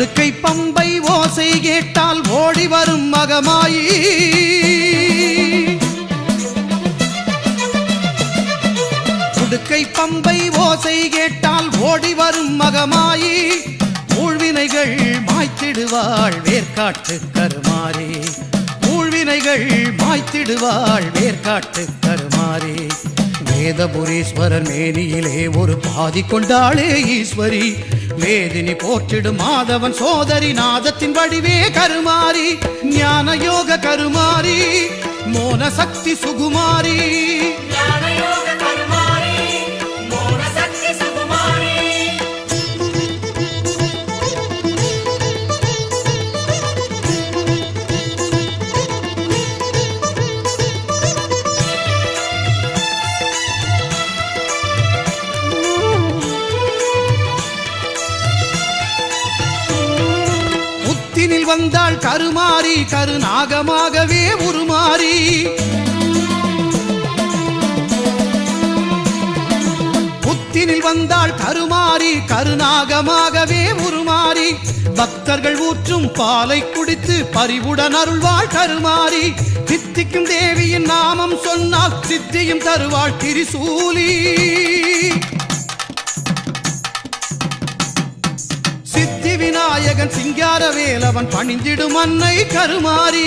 உடுக்கை பம்பை ஓசை கேட்டால் ஓடி வரும் மகமாயி உடுக்கை பம்பை ஓசை கேட்டால் ஓடி வரும் மகமாயி ஊழ்வினைகள் மாய்த்திடுவாள் வேர்க்காட்டு கருமாறி ஊழ்வினைகள் மாய்த்திடுவாள் வேர்க்காட்டு கருமாறி வேதபுரீஸ்வரர் மேனியிலே ஒரு பாதி கொண்டாளே ஈஸ்வரி வேதினி போற்றிடும் மாதவன் சோதரி நாதத்தின் வடிவே கருமாறி ஞான யோக கருமாறி மோன சக்தி சுகுமாரி வந்தாள் கருமாறி கருநாகமாகவே உருமாறி புத்தினில் வந்தாள் கருமாறி கருநாகமாகவே உருமாறி பக்தர்கள் ஊற்றும் பாலை குடித்து பரிவுடன் அருள்வாள் கருமாறி சித்திக்கும் தேவியின் நாமம் சொன்னால் சித்தியும் தருவாள் திரிசூலி விநாயகன் சிங்கார வேலவன் பணிந்திடும் அன்னை கருமாறி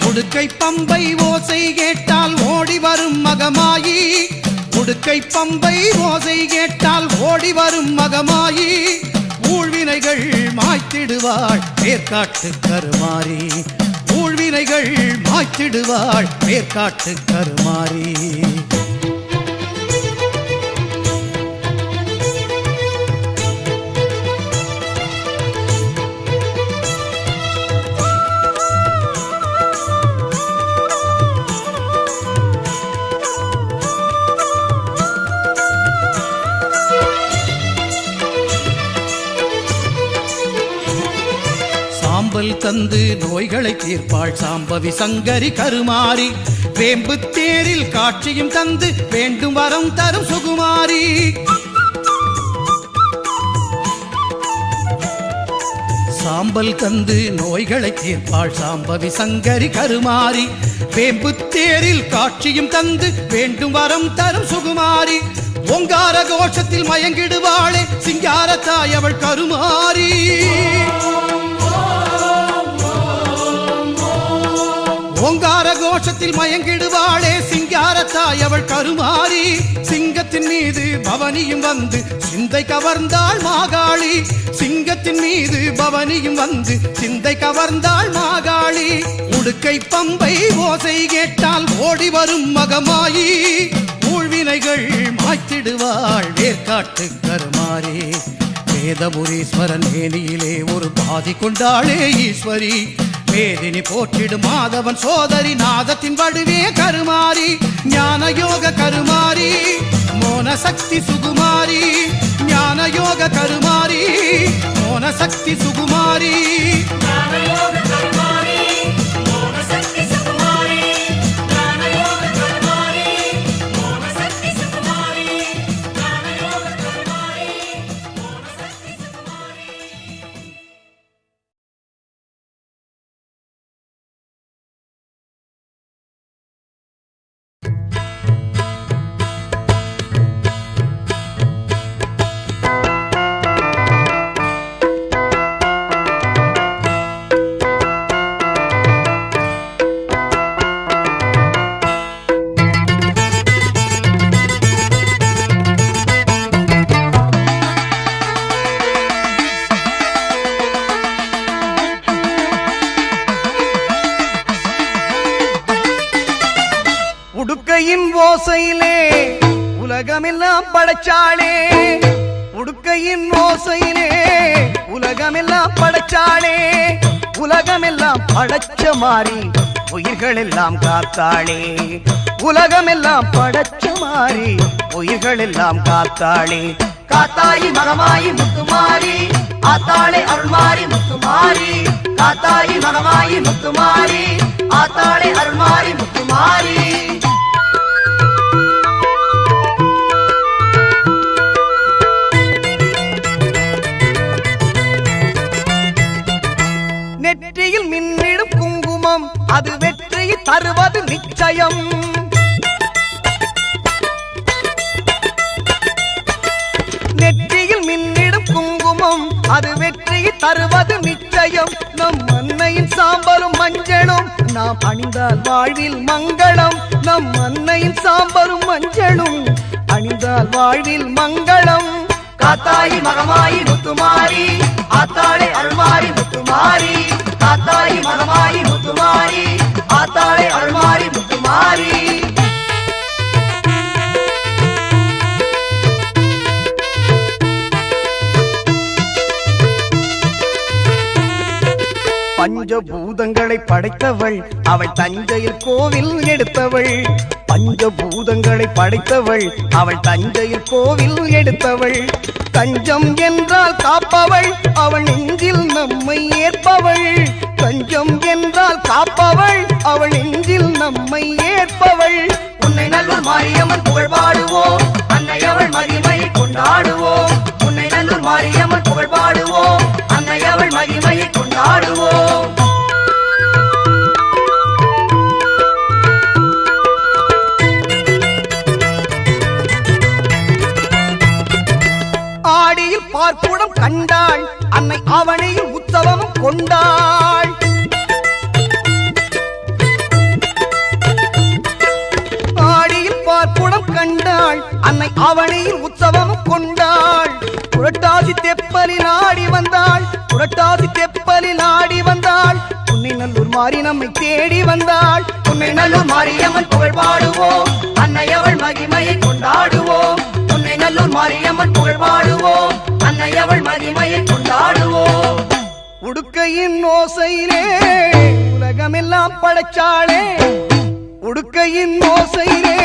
உடுக்கை பம்பை ஓசை கேட்டால் ஓடி வரும் மகமாயி உடுக்கை பம்பை ஓசை கேட்டால் ஓடி வரும் மகமாயி ஊழ்வினைகள் மாய்த்திடுவாள் வேர்க்காட்டு கருமாறி ஊழ்வினைகள் மாய்த்திடுவாள் வேர்க்காட்டு கருமாறி சாம்பல் தந்து நோய்களை தீர்ப்பாள் சாம்பவி சங்கரி கருமாறி வேம்பு தேரில் காட்சியும் தந்து வேண்டும் வரம் தரும் சுகுமாரி சாம்பல் தந்து நோய்களை தீர்ப்பாள் சாம்பவி சங்கரி கருமாரி வேம்பு தேரில் காட்சியும் தந்து வேண்டும் வரம் தரும் சுகுமாரி ஓங்கார கோஷத்தில் மயங்கிடுவாளே சிங்கார தாய் அவள் கருமாரி ஓங்கார கோஷத்தில் மயங்கிடுவாளே சிங்கார தாய் அவள் கருமாறி சிங்கத்தின் மீது பவனியும் வந்து சிந்தை கவர்ந்தாள் மாகாளி சிங்கத்தின் மீது பவனியும் வந்து சிந்தை கவர்ந்தாள் மாகாளி உடுக்கை பம்பை ஓசை கேட்டால் ஓடி வரும் மகமாயி ஊழ்வினைகள் மாய்த்திடுவாள் வேர்க்காட்டு கருமாறி வேதபுரீஸ்வரன் மேனியிலே ஒரு பாதி கொண்டாளே ஈஸ்வரி வேதினி போற்றிடும் மாதவன் சோதரி நாதத்தின் வடிவே கருமாறி ஞான யோக கருமாரி மோன சக்தி சுகுமாரி ஞான யோக கருமாரி மோன சக்தி சுகுமாரி உடுக்கையின் ஓசையிலே உலகமெல்லாம் படைச்சாளே உடுக்கையின் ஓசையிலே உலகமெல்லாம் படைச்சாளே உலகமெல்லாம் படைச்ச மாறி உயிர்கள் எல்லாம் காத்தாளே உலகமெல்லாம் படைச்ச மாறி உயிர்கள் எல்லாம் காத்தாளே காத்தாயி மகமாயி முத்துமாரி ஆத்தாளே அருள்மாரி முத்துமாரி காத்தாயி மகமாயி முத்துமாரி ஆத்தாளே அருள்மாரி முத்துமாரி. நெற்றியில் மின்னிடும் குங்குமம் அது வெற்றியை தருவது நிச்சயம். நெற்றியில் மின்னிடும் குங்குமம் அது வெற்றியை தருவது நிச்சயம். நம் அன்னையின் சாம்பலும் மஞ்சளும் நாம் அணிந்தால் வாழ்வில் மங்களம். நம் அன்னையின் சாம்பலும் மஞ்சளும் அணிந்தால் வாழ்வில் மங்களம். காத்தாயி மகமாயி முத்துமாரி ஆத்தாளே அருள்மாரி முத்துமாரி. காத்தாயி மகமாயி முத்துமாரி ஆத்தாளே அருள்மாரி முத்துமாரி. பஞ்சபூதங்களை படைத்தவள் அவள் தஞ்சையில் கோவில் எடுத்தவள். பஞ்சபூதங்களை படைத்தவள் அவள் தஞ்சையில் கோவில் எடுத்தவள். தஞ்சம் என்றால் காப்பவள் அவள் நெஞ்சில் நம்மை ஏற்பவள். தஞ்சம் என்றால் காப்பவள் அவள் நெஞ்சில் நம்மை ஏற்பவள். உன்னை நல்லூர் மாரியம்மன் புகழ் பாடுவோம் அன்னை அவள் மகிமையை கொண்டாடுவோம். உன்னை நல்லூர் மாரியம்மன் புகழ் பாடுவோம் அன்னை அவள் மகிமையை கொண்டாடுவோம். ஆடியில் பார்ப்புடம் கண்டாள் அன்னை அவனையில் உற்சவமும் கொண்டாள். ஆடியில் பார்ப்புடம் கண்டாள் அன்னை அவனையில் உற்சவமும் கொண்டாள். புரட்டாசி தெப்பலில் ஆடி வந்தாள். புரட்டாசி தெப்பலில் ஆடி வந்தாள். உன்னை நல்லூர் மாறி நம்மை தேடி வந்தாள். உன்னை நல்லூர் மாரியம்மன் புகழ் பாடுவோம் அன்னை அவள் மகிமையை கொண்டாடுவோம். உன்னை நல்லூர் மாரியம்மன் புகழ் பாடுவோம் அன்னை அவள் மகிமையை கொண்டாடுவோம். உடுக்கையின் ஓசையிலே உலகமெல்லாம் படைச்சாளே. உடுக்கையின் ஓசையிலே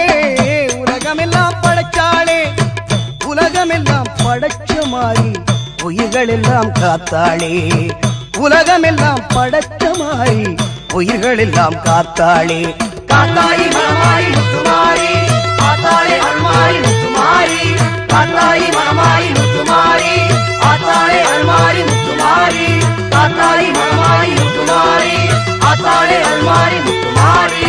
உலகமெல்லாம் படைச்சாளே. உலகமெல்லாம் படைச்ச மாறி உயிர்கள் எல்லாம் காத்தாளே. உலகமெல்லாம் படைச்ச மாறி உயிர்கள் எல்லாம் காத்தாளே. காத்தாயி மகமாயி முத்துமாரி ஆத்தாளே அருள்மாரி முத்துமாரி. காத்தாயி மகமாயி முத்துமாரி ஆத்தாளே அருள்மாரி முத்துமாரி. காத்தாயி மகமாயி முத்துமாரி ஆத்தாளே அருள்மாரி முத்துமாரி.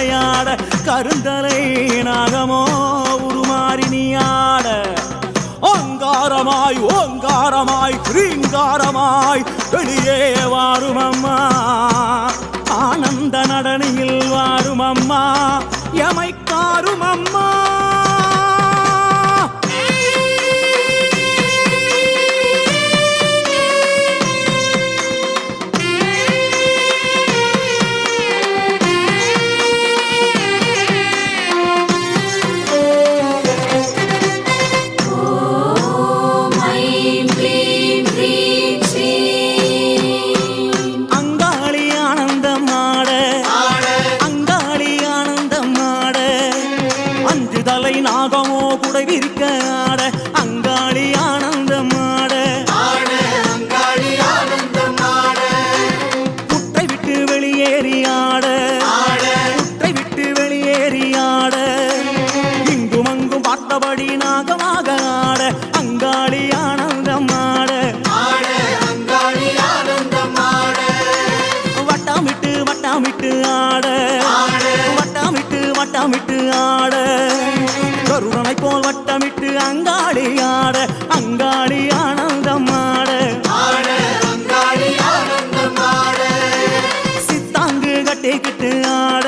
விளையாட கருந்தலை நாகமோ உருமாறி நீயாட ஓங்காரமாய் ஓங்காரமாய் ரீங்காரமாய் வெளியே வாரும் அம்மா ஆனந்த நடனியில் வாரும் அம்மா எமைக்காரும் அம்மா நாகமோ குடை விரிக்க ஆட அங்காளி ஆனந்தமாட புற்றை விட்டு வெளியேறி ஆட புற்றை விட்டு வெளியேறி ஆட இங்கும் அங்கும் பார்த்தபடி நாகமாக ஆட அங்காளி ஆனந்தமாட வட்டாமிட்டு வட்டாமிட்டு ஆட வட்டாமிட்டு வட்டாமிட்டு ஆட கருணனை போல் வட்டமிட்டு அங்காளி ஆட அங்காளி ஆனந்தமாட சித்தாங்கு கட்டிக்கிட்டு ஆட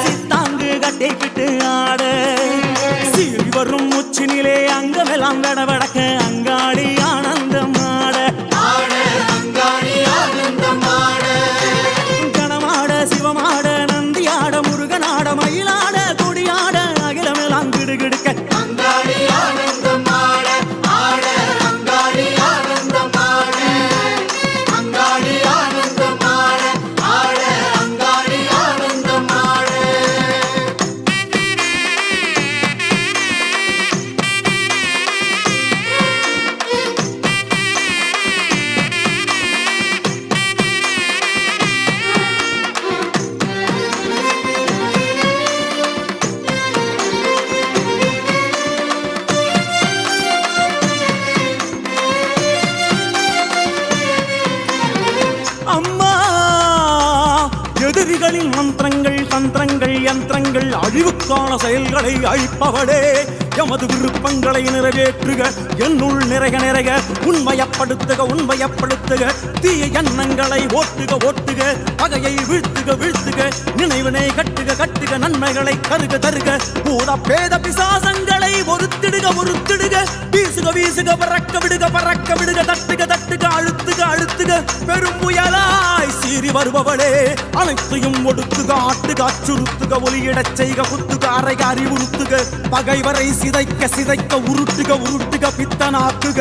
சித்தாங்கு கட்டிக்கிட்டு ஆட சீறி வரும் உச்சினிலே அங்கமெல்லாம் வெடவெடக்க அங்காளி ஆனந்தமாட கணமாட சிவமாட நந்தியாட முருகனாட மயிலாட கொடியாட அகிலமெல்லாம் கிடுகிடுக்க அம்மா எதிரிகளின் மந்திரங்கள் தந்திரங்கள் யந்திரங்கள் அழிவுக்கான செயல்களை அழிப்பவளே எமது விருப்பங்களை நிறைவேற்றுக என்னுள் நிறைக நிறைக உண்மையப்படுத்துக உண்மையப்படுத்துக தீய எண்ணங்களை ஓட்டுக ஓட்டுக பகையை வீழ்த்துக வீழ்த்துக நினைவினை கட்டுக கட்டுக நன்மைகளை தருக தருக பூத பேத பிசாசங்களை ஒருத்திடுக ஒருத்திடுக வீசுக வீசுக பறக்க விடுக பறக்க விடுக தட்டுக தட்டுக அழுத்துக அழுத்துக பெரும் புயலாய் சீறி வருபவளே அனைத்தையும் ஒடுக்குக ஆட்டுக அச்சுறுத்துக ஒலியிடச் செய்க குத்துக அறைக அறிவுறுத்துக பகைவரை சிதைக்க சிதைக்க உருட்டுக உருட்டுக பித்தனாக்குக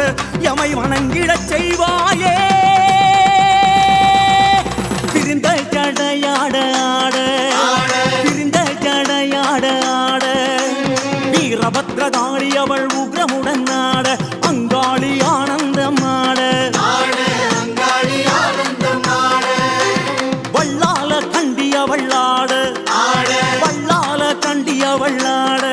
எமை வணங்கிடச் செய்வாயே பிரிந்த ஜடையாட ஆட பிரிந்த ஜடையாட ஆட வீரபத்ரகாளி அவள் உக்ரமுடன் ஆட அங்காளி ஆனந்தமாட வள்ளால கண்டிய வள்ளாட வள்ளால கண்டிய வள்ளாட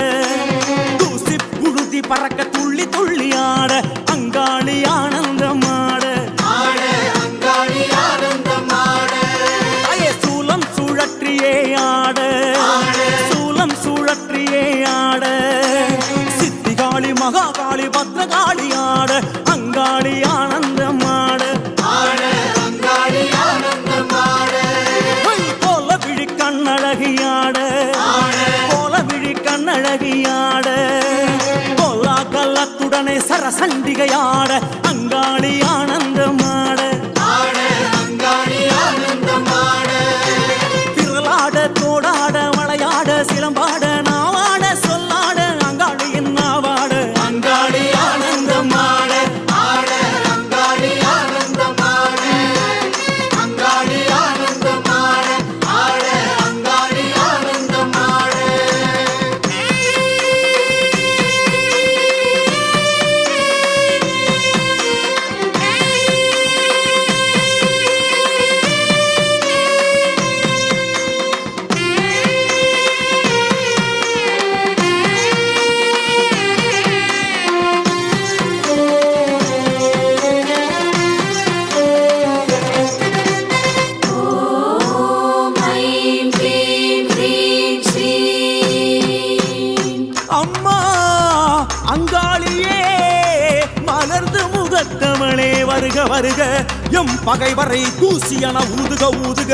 தூசி புழுதி பறக்க துள்ளி துள்ளி ஆட அங்காளி ஆனந்தமாட சூலம் சுழற்றியே ஆட சூலம் சுழற்றியே ஆட சித்திகாளி மகாகாளி பத்ரகாளி ஆட அங்காளி ஆனந்தமாட கோல விழி கண்ணழகியாட கோல விழி கண்ணழகியாட கோலா கல்லத்துடனே சரசண்டிகையாட அங்காளி ஆனந்தமாட திரளாட தோடாட வளையாட சிலம்பாட நாவாட சொல்லாட அங்காளியின் நாவாட அங்காளி ஆனந்தமாட வருக வருக எம் பகைவரை தூசியன ஊதுக ஊதுக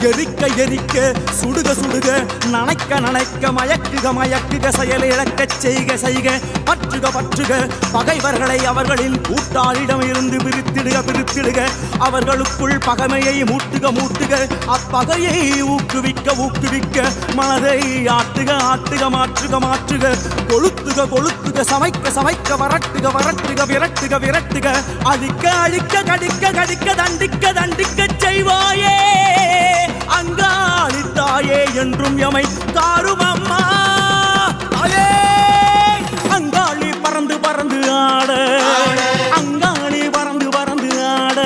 எரிக்க எரிக்க சுடுக சுடுக நனைக்க நனைக்க மயக்குக மயக்குக செயல் இழக்கச் செய்க செய்க பற்றுக பற்றுக பகைவர்களை அவர்களின் கூட்டாளிடம் இருந்து பிரித்திடுக பிரித்திடுக அவர்களுக்குள் பகைமையை மூட்டுக மூட்டுக அப்பகையை ஊக்குவிக்க ஊக்குவிக்க மனதை ஆட்டுக ஆட்டுக மாற்றுக மாற்றுக கொளுத்துக கொளுத்துக சமைக்க சமைக்க வரட்டுக வரட்டுக விரட்டுக விரட்டுக அழிக்க அழிக்க கடிக்க கடிக்க தண்டிக்க தண்டிக்க செய்வாயே அங்காளி தாயே என்றும் எமை தாரும் அம்மா தாயே அங்காளி பறந்து பறந்து ஆட அங்காளி பறந்து பறந்து ஆட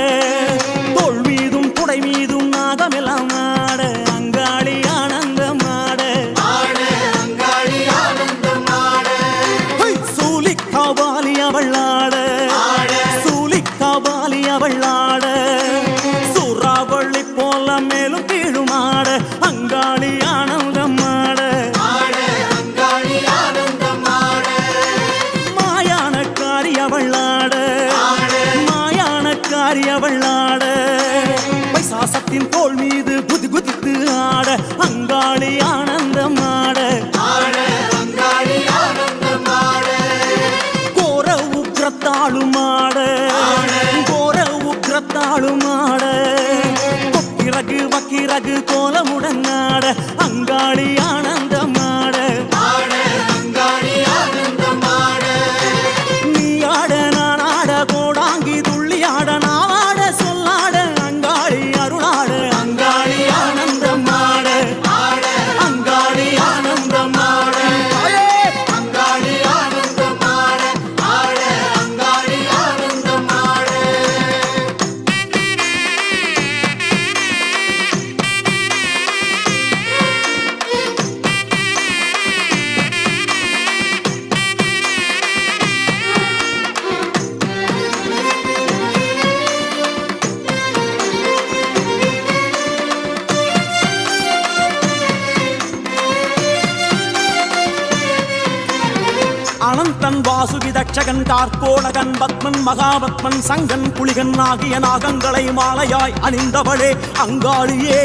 தோள் மீதும் துடை மீதும் நாகமெல்லாம் ஆட அங்காளி ஆனந்தம் ஆட சூலிக்காபாலி அவள் ஆட சூலிக்காபாலி அவள் ஆட சூறாவளி போல மேலும் கீழும் ஆட அங்காளி ஆனந்தம் ஆட மாயானக்காரி அவள் ஆட மாயானக்காரி அவள் ஆட பைசாசத்தின் தோள் மீது குதி குதித்து ஆட அங்காளி ஆனந்தம் ஆட கோர உக்ரத்தாளும் ஆட கோர உக்ரத்தாளும் ஆட கொக்கிரகு வக்கிரகு கோலமுடன் ஆட அங்காளி ஆனந்தம் ஆட நீ ஆட நான் ஆட கோடாங்கி துள்ளி ஆட நான் ஆட சொல்லாட அங்காளி அருளாட அங்காளி ஆனந்தம் ஆட அங்காளி ஆனந்தம் ஆட அனந்தன் வாசுகி தட்சகன் கார்கோடகன் பத்மன் மகாபத்மன் சங்கன் புலிகன் ஆகிய நாகங்களை மாலையாய் அணிந்தவளே அங்காளியே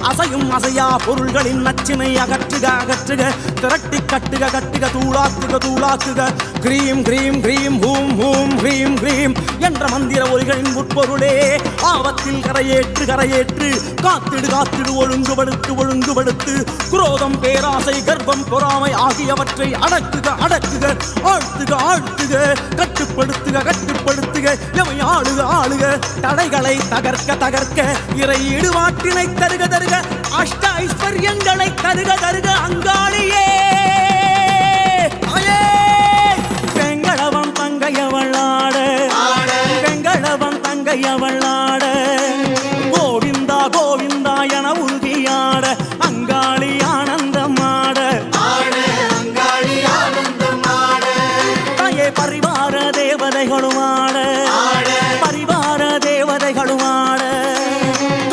அசையும் அசையா பொருள்களின் நச்சினை அகற்றுக அகற்றுக திரட்டி கட்டுக கட்டுக தூளாக்குக தூளாக்குக கிரீம் கிரீம் கிரீம் ஹூம் ஹூம் ஹ்ரீம் ஹ்ரீம் என்ற மந்திர ஒலிகளின் உட்பொருளே ஆபத்தில் கரையேற்று கரையேற்று காத்திடு காத்திடு ஒழுங்குபடுத்து ஒழுங்குபடுத்து குரோதம் பேராசை கர்ப்பம் பொறாமை ஆகியவற்றை அடக்குக அடக்குக ஆழ்த்துக ஆழ்த்துக கட்டுப்படுத்துக கட்டுப்படுத்துக எவை ஆளுக ஆளுக தடைகளை தகர்க்க தகர்க்க இறை ஈடுபாட்டினை தருக தருக அஷ்ட ஐஸ்வர்யங்களை தருக தருக அங்காளியே வெங்கடவன் தங்கையவளாட வெங்கடவன் தங்கையவளாட கோவிந்தா கோவிந்தா என உறுதியாட அங்காளி ஆனந்தம் ஆட தாயே பரிவார தேவதைகளும் ஆட பரிவார தேவதைகளும் ஆட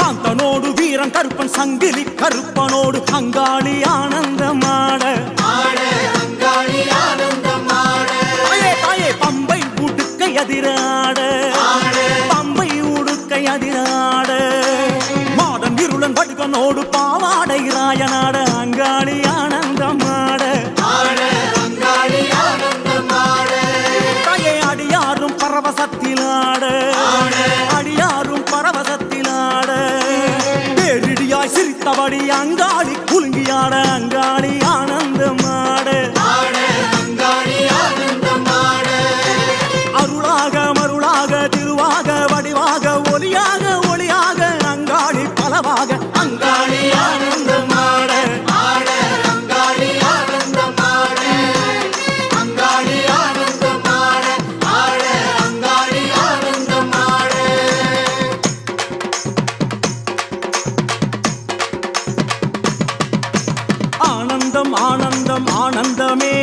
காந்தனோடு வீரன் கருப்பன் சங்கிலி கருப்பனோடு அங்காளி ஆனந்தம் ஆட தாயே பம்பை உடுக்கை அதிராட பம்பை உடுக்கை அதிராட மாடன் இருளன் வடுகனோடு பாவாடை ராயனாட அங்காளி ஆனந்தம் ஆட தாயே அடியாரும் பரவசத்திலாட அடியாரும் பரவசத்திலாட பேரிடியாய் சிரித்தபடி அங்காளி குலுங்கியாட அங்காளி ஆனந்தம் ஆட அருளாக மருளாக திருவாக வடிவாக ஒளியாக ஒளியாக அங்காளி பலவாக அங்காளி ஆனந்தம் ஆட ஆனந்தம் ஆனந்தம் ஆனந்தமே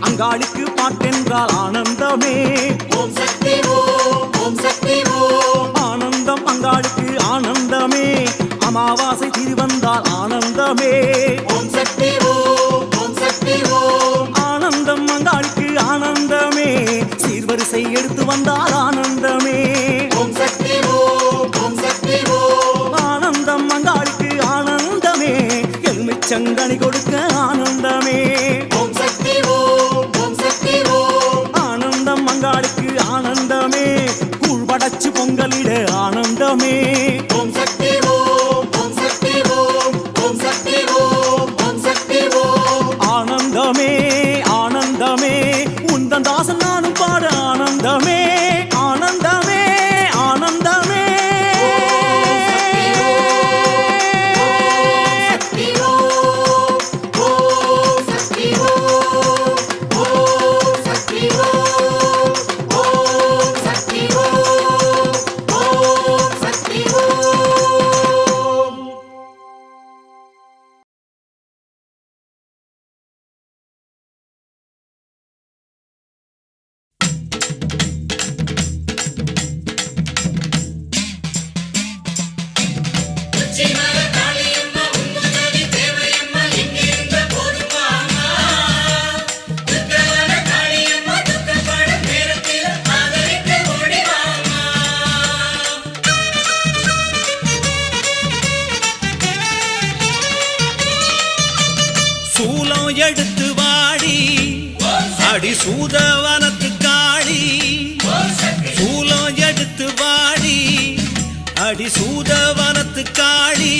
அங்காளிக்கு பாட்டென்றால் ஆனந்தமே ஓம் சக்தி ஓம் சக்தி ஓம் ஆனந்தம் அங்காளுக்கு ஆனந்தமே அமாவாசை திருவந்தால் ஆனந்தமே ஓம் சக்தி ஓம் சக்தி ஓம் ஆனந்தம் அங்காளுக்கு ஆனந்தமே சீர்வரிசை எடுத்து வந்தால் ஆனந்தமே ஆனந்தமே ஆனந்தமே உந்தன் தாசன் நானும் பாட ஆனந்தமே ஆனந்தமே ஆனந்தமே எடுத்து வாடி அடி சூதவனத்து காளி சூலம் எடுத்து வாடி அடி சூதவனத்து காளி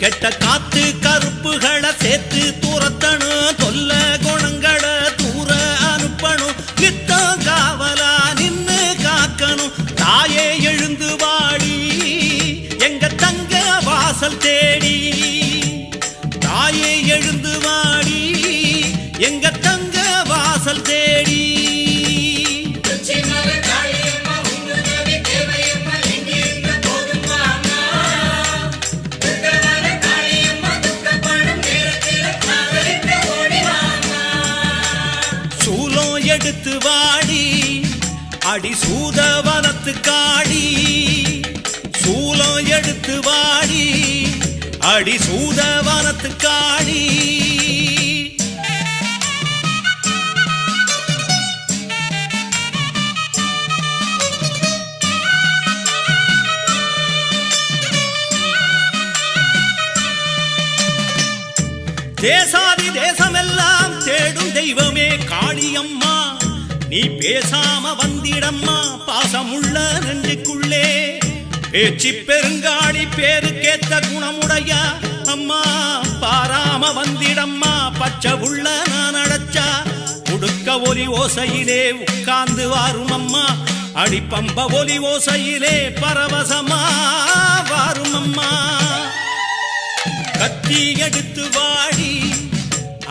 கெட்ட காத்து கருப்புகளை சேர்த்து தூரத்தணும் தொல்ல குணங்களை தூர அனுப்பணும் நித்தம் காவலா நின்னு காக்கணும் தாயே எழுந்து வாடி எங்க தங்க வாசல் தேடி தாயே எழுந்து வாடி எங்க தங்க வாசல் தேடி சூலம் எடுத்து வாடி அடி சூதவனத்து காடி சூலம் எடுத்து வாடி அடி சூதவனத்து காடி தேசாதி தேசமெல்லாம் தேடும் தெய்வமே காளியம்மா நீ பேசாம வந்திடம்மா பாசமுள்ள நெஞ்சுக்குள்ளே பேச்சு பெருங்காளி பேருக்கேத்த குணமுடைய அம்மா பாராம வந்திடம்மா பச்சை உள்ள நான் அடைச்சா உடுக்க ஒலி ஓசையிலே உட்கார்ந்து வாரும் அம்மா அடிப்பம்ப ஒலி ஓசையிலே பரவசமா வாரும் அம்மா கத்தி எடுத்து வாடி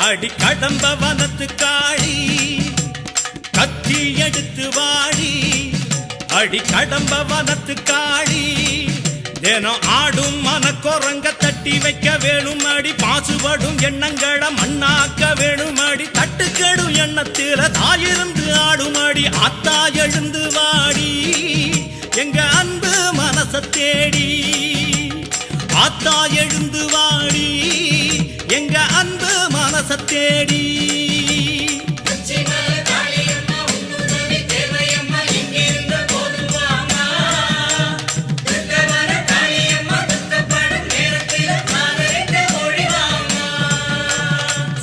அடி கடம்ப வனத்து காளி கத்தி எடுத்து வாடி அடி கடம்ப வனத்து காளி தினம் ஆடும் மனக்குரங்க தட்டி வைக்க வேணும் அடி பாசுபடும் எண்ணங்களை மண்ணாக்க வேணும் அடி தட்டுக்கெடும் எண்ணத்தில தாயிருந்து ஆடும் அடி ஆத்தா எழுந்து வாடி எங்க அன்பு மனச தேடி ஆத்தா எழுந்து வாடி எங்க அன்பு மனச தேடி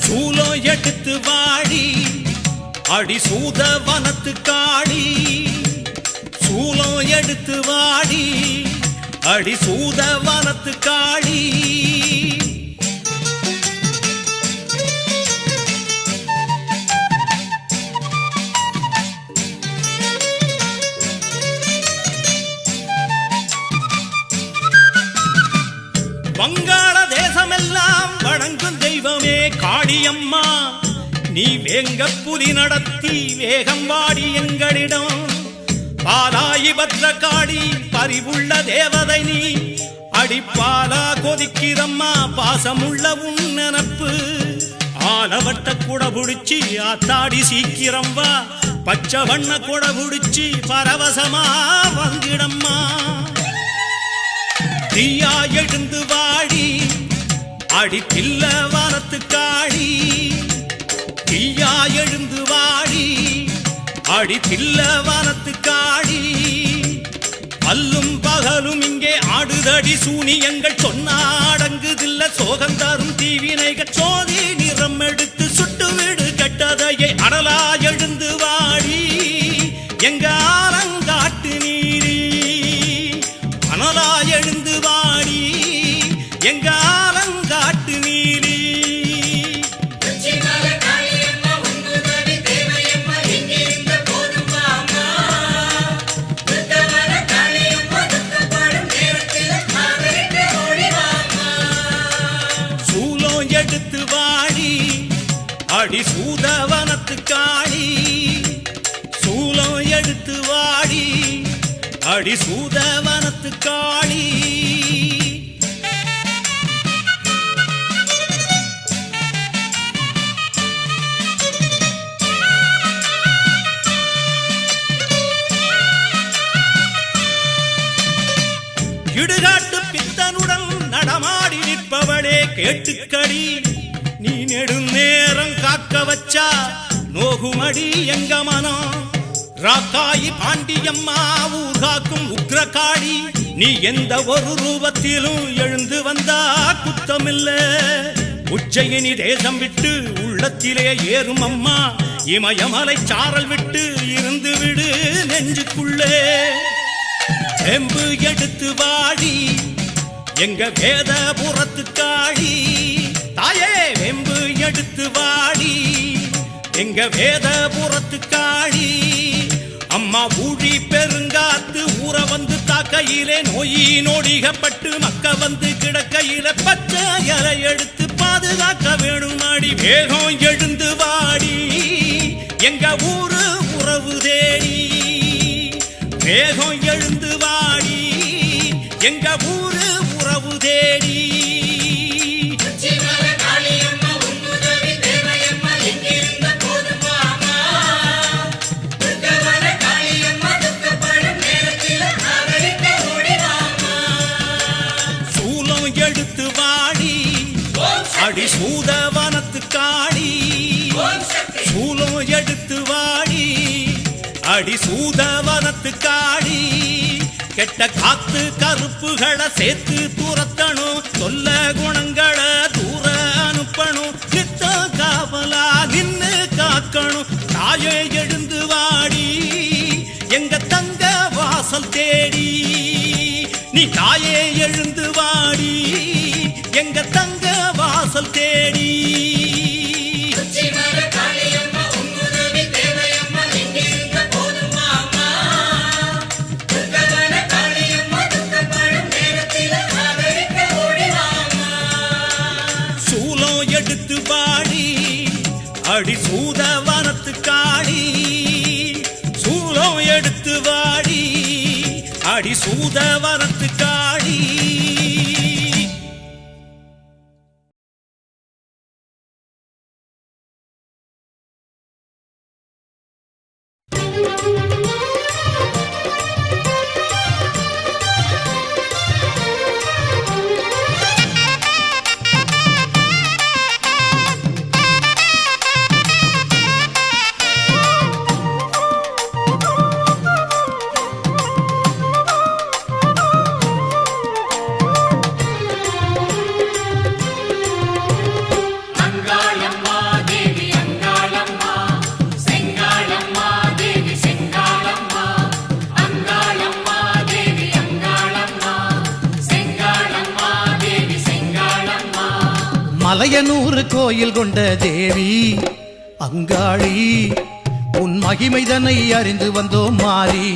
சூலம் எடுத்து வாடி அடி சூதவனத்து காளி சூலம் எடுத்து வாடி அடி சூதவனத்து காளி வங்காள தேசமெல்லாம் வணங்கும் தெய்வமே காளியம்மா நீ வேங்க புலி நடத்தி வேகம் வாடி எங்களிடம் பாலாயி பத்ர காளி பரிவுள்ள தேவதை நீ அடிப்பாலா கொதிக்கிறம்மா பாசமுள்ள உன் நினப்பு ஆலவட்ட கூட புடிச்சி ஆத்தாடி சீக்கிரம் வா பச்சை வண்ண கூட புடிச்சி பரவசமா வந்திடம்மா தீயா எழுந்து வாடி அடி தில்ல வாரத்து காளி தீயா எழுந்து வாடி அடி தில்ல வாரத்து காளி அல்லும் பகலும் இங்கே ஆடுதடி சூனியங்கள் சொன்னாடங்குதில்ல சோகந்தாரும் தீவினைகள் சோதி நிறம் எடுத்து சுட்டு வீடு கெட்டதையை அடலா எழுந்து வாடி எங்க ஆலங்காட்டு நீரி அனலா எழுந்து வாடி எங்க ஆலங்காட்டு நீரி சூதவனத்து காளி சூலம் எடுத்து வாடி அடி சூதவனத்து காளி இடுகாட்டு பித்தனுடன் நடமாடி நிற்பவளே கேட்டுக்கடி நீ நெடுநேரம் காக்க வச்சா நோகுமடி எங்க மனம் ராக்காயி பாண்டியம்மா ஊர் காக்கும் உக்ரகாடி நீ எந்த ஒரு ரூபத்திலும் எழுந்து வந்தா குத்தமில்ல உச்சயினி தேசம் விட்டு உள்ளத்திலே ஏறும் அம்மா இமயமலை சாரல் விட்டு இருந்து விடு நெஞ்சுக்குள்ளே செம்பு எடுத்து வாடி எங்க வேதபுரத்து காளி தாயே வெம்பு எடுத்து வாடி எங்க வேதபுரத்து காளி அம்மா ஊழி பெருங்காத்து ஊற வந்து தாக்கையிலே நோயி நோடிகப்பட்டு மக்க வந்து கிடக்கையில பச்சை இலை எடுத்து பாதுகாக்க வேணும் அடி வேகம் எழுந்து வாடி எங்க ஊரு உறவு தேடி வேகம் எழுந்து வாடி எங்க ஊரு உறவு தேடி சூலம் எடுத்து வாடி அடி சூதவனத்து காளி சூலம் எடுத்து வாடி அடி சூதவனத்து காளி கெட்ட காத்து கருப்புகளை சேர்த்து துரத்தணும் சொல்ல குணங்களை தூர அனுப்பணும் நித்த காவலா நின்னு காக்கணும் தாயே எழுந்து வாடி எங்க தங்க வாசல் தேடி நீ தாயே எழுந்து வாடி எங்க தங்க வாசல் தேடி எடுத்து வாடி அடி சூதவனத்து காளி சூலம் எடுத்து வாடி அடி சூதவனத்து காளி மலையனூர் கோயில் கொண்ட தேவி அங்காளி உன் மகிமைதனை அறிந்து வந்தோம் மாறி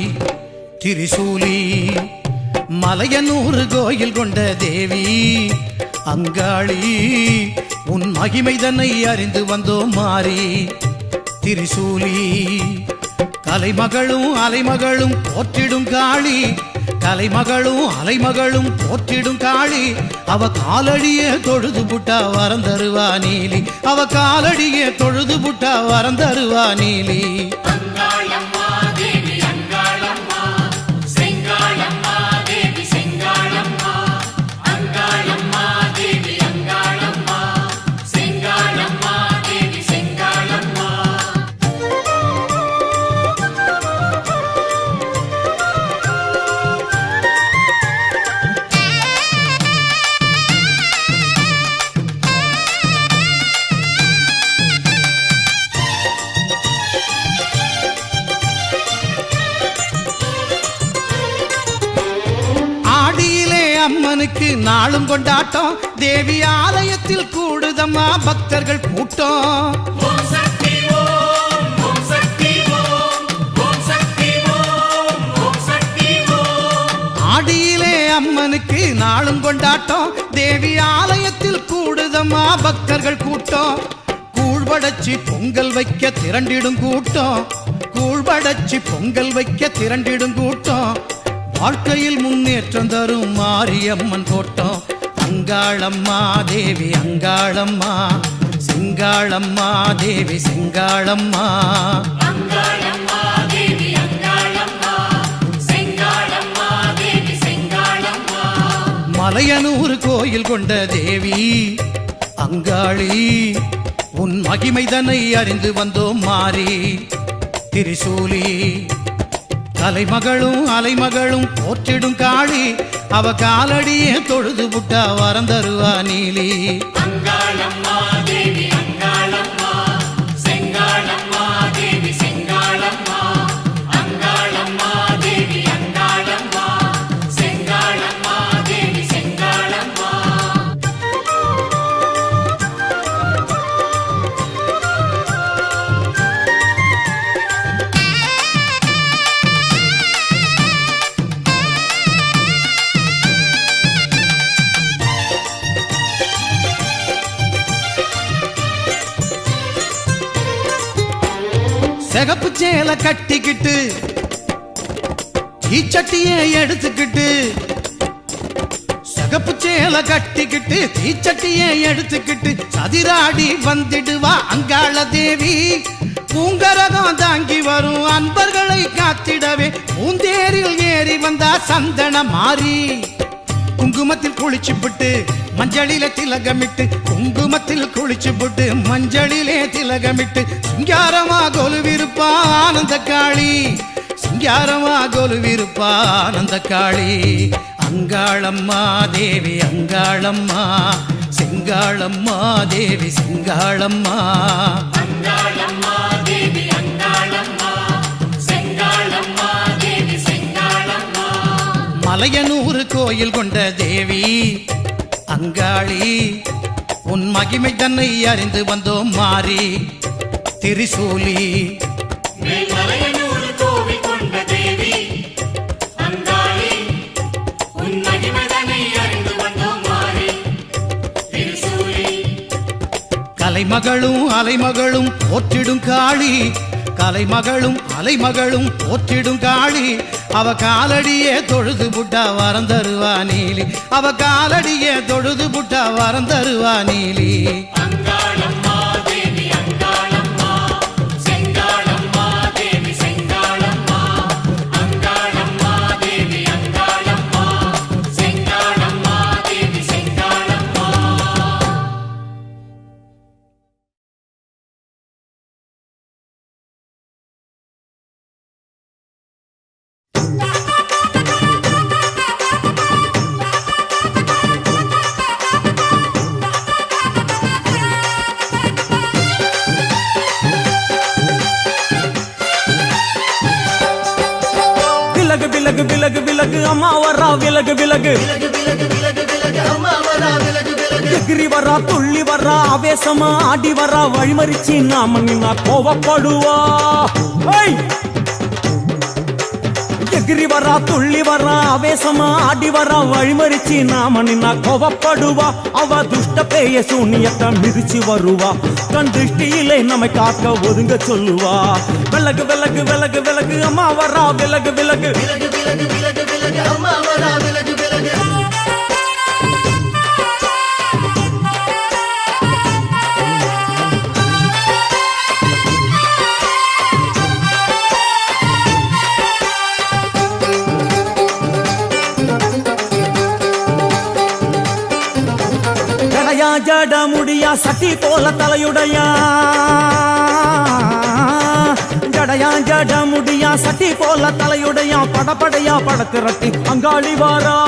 திரிசூலி மலையனூர் கோயில் கொண்ட தேவி அங்காளி உன் மகிமைதனை அறிந்து வந்தோம் மாறி திரிசூலி கலைமகளும் அலைமகளும் போற்றிடும் காளி கலைமகளும் அலைமகளும் போற்றிடும் காளி அவ காலடிய தொழுது புட்டா வரம் தருவா நீலி அவ காலடிய தொழுது புட்டா வரம் தருவா நீலி அம்மனுக்கு நாளும் கொண்டாட்டம் தேவி ஆலயத்தில் கூடுதம்மா பக்தர்கள் கூட்டம் ஆடியிலே அம்மனுக்கு நாளும் கொண்டாட்டம் தேவி ஆலயத்தில் கூடுதம்மா பக்தர்கள் கூட்டம் கூழ் கூழ்படச்சி பொங்கல் வைக்க திரண்டிடும் கூட்டம், கூழ்படச்சி பொங்கல் வைக்க திரண்டிடும் கூட்டம், வாழ்க்கையில் முன்னேற்றம் தரும் மாரியம்மன் கோட்டம். அங்காளம்மா தேவி அங்காளம்மா, செங்காளம்மா தேவி செங்காளம்மா. அங்காளம்மா தேவி அங்காளம்மா, செங்காளம்மா தேவி செங்காளம்மா. மலையனூர் கோயில் கொண்ட தேவி அங்காளி, உன் மகிமைதனை அறிந்து வந்தோம் மாறி. திரிசூலி தலைமகளும் அலைமகளும் போற்றிடும் காளி, அவ காலடியே தொழுது புட்டா வரம் தருவா நீலி. அங்காளம்மா தேவி அங்காளம்மா, செங்காளம்மா தேவி செங்காளம்மா. அங்காளம்மா தேவி அங்காளம்மா, செங்காளம்மா தேவி செங்காளம்மா. சிகப்பு சேலை கட்டிக்கிட்டு தீச்சட்டியை எடுத்துக்கிட்டு, சிகப்பு சேலை கட்டிக்கிட்டு தீச்சட்டியை எடுத்துக்கிட்டு சதிராடி வந்திடுவா அங்காள தேவி. பூங்கரகம் தாங்கி வரும் அன்பர்களை காத்திடவே பூந்தேரில் ஏறி வந்தா சந்தன மாறி. குங்குமத்தில் குளிச்சு புட்டு மஞ்சளிலே திலகமிட்டு, குங்குமத்தில் குளிச்சு புட்டு மஞ்சளிலே திலகமிட்டு, சிங்காரமா கொலுவிருப்பா ஆனந்த காளி, சிங்காரமா கொலுவிருப்பா ஆனந்த காளி. அங்காளம்மா தேவி அங்காளம்மா, செங்காளம்மா தேவி செங்காளம்மா. அங்காளம்மா தேவி அங்காளம்மா, செங்காளம்மா தேவி செங்காளம்மா. மலையனூர் கோயில் கொண்ட தேவி அங்காளி, உன் மகிமை தன்னை அறிந்து வந்தோம் மாறி. திரிசூலி மேல்மலையனூர் கோவில் கொண்ட தேவி அங்காளி, உன் மகிமைதனை அறிந்து வந்தோம் மாறி. திரிசூலி கலைமகளும் அலைமகளும் போற்றிடும் காளி, கலைமகளும் அலைமகளும் போற்றிடும் காளி, அவ காலடியே தொழுது புட்டா வரம் தருவா நீலி, அவ காலடியே தொழுது புட்டா வரம் தருவா நீலி. அங்காளம்மா தேவி அங்காளம்மா, செங்காளம்மா தேவி செங்காளம்மா. அங்காளம்மா தேவி அங்காளம்மா, செங்காளம்மா தேவி செங்காளம்மா. விலகு விலகு விலகு விலகு அம்மா வரா விலகு விலகு, எகிரி வரா துள்ளி வரா ஆவேசமா ஆடி வரா, வழிமறிச்சு நாம நின்னா கோவப்படுவா. எகிரி வரா துள்ளி வரா ஆவேசமா ஆடி வரா, வழிமறிச்சு நாம நின்னா கோவப்படுவா. அவ துஷ்ட பேய சூனியத்தை மிதிச்சு வருவா, கண் திருஷ்டியிலே நம்மை காக்க ஒதுங்க சொல்லுவா. விலகு விலகு விலகு விலகு அம்மா வரா விலகு விலகு. ஜடையா ஜட முடியா சட்டி போல தலையுடையா, ஜடையா ஜட முடியா சட்டி போல தலையுடையா, படப்படையா படத்திரட்டி அங்காளி வாரா.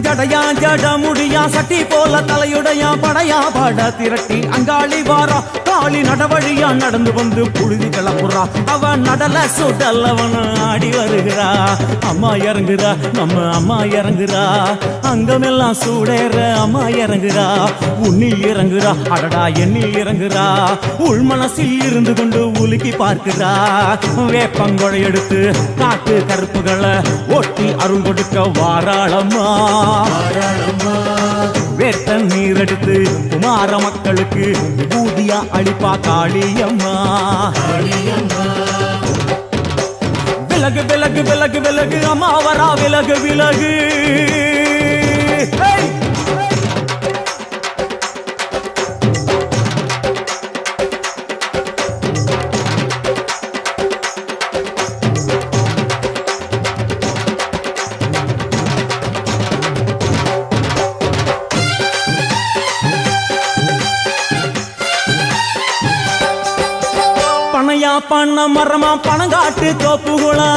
ஜடையா ஜட முடியா சட்டி போல தலையுடையா, படையா பட திரட்டி அங்காளி வாரா. காளி நடவழியா நடந்து வந்து புழுதி கிளப்புறா, அவ நடல சுடல்லவன ஆடி வருகிறா. அம்மா இறங்குறா நம்ம அம்மா இறங்குறா, அங்கமெல்லாம் சூடேற அம்மா இறங்குறா. உன்னில் இறங்குறா அடடா எண்ணில் இறங்குறா, உள் மனசில் இருந்து கொண்டு உலுக்கி பார்க்கிறா. வேப்பங்கொழை எடுத்து காட்டு கருப்புகளை ஒட்டி அருள் கொடுக்க வாராளம்மா. வாராளம்மா வேட்ட நீர் எடுத்து குமார மக்களுக்கு விபூதியா அளிப்பா காளியம்மா. விலகு விலகு விலகு விலகு அம்மா வரா விலகு விலகு. Hey! பனையா பண்ண மரமா பணங்காட்டு தோப்புகளா.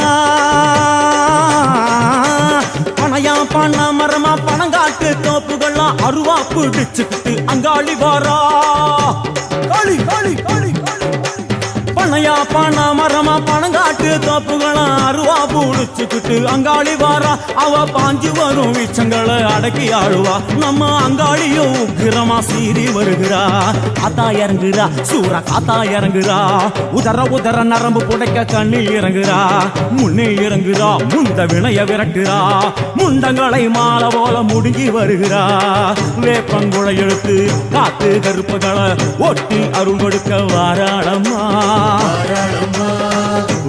பனையா பண்ண மரமா பணங்காட்டு தோப்புகளா. அருவா பிடிச்சுக்கிட்டு அங்காளி வாரா. காளி காளி காளி பனையா பண்ண மரமா பணங்காட்டு தோப்புகளா. அருவா பிடிச்சுக்கிட்டு அங்காளி வாரா. அவ பாஞ்சு வரும் வீச்சங்களை அடக்கி ஆளுவா. நம்ம அங்காளியும் உக்கிரமா சீறி வருகிறா. காத்தா இறங்குறா சூற காத்தா இறங்குறா. உதர உதர நரம்பு புடைக்க கண்ணில் இறங்குறா. முன்னே இறங்குறா முந்த வினைய விரட்டுறா. முண்டங்களை மாலை போல முடுங்கி வருகிறா. வேப்பங்குழை எழுத்து காத்து கருப்புகளை ஒட்டி அருள் கொடுக்க வாராளம்மா.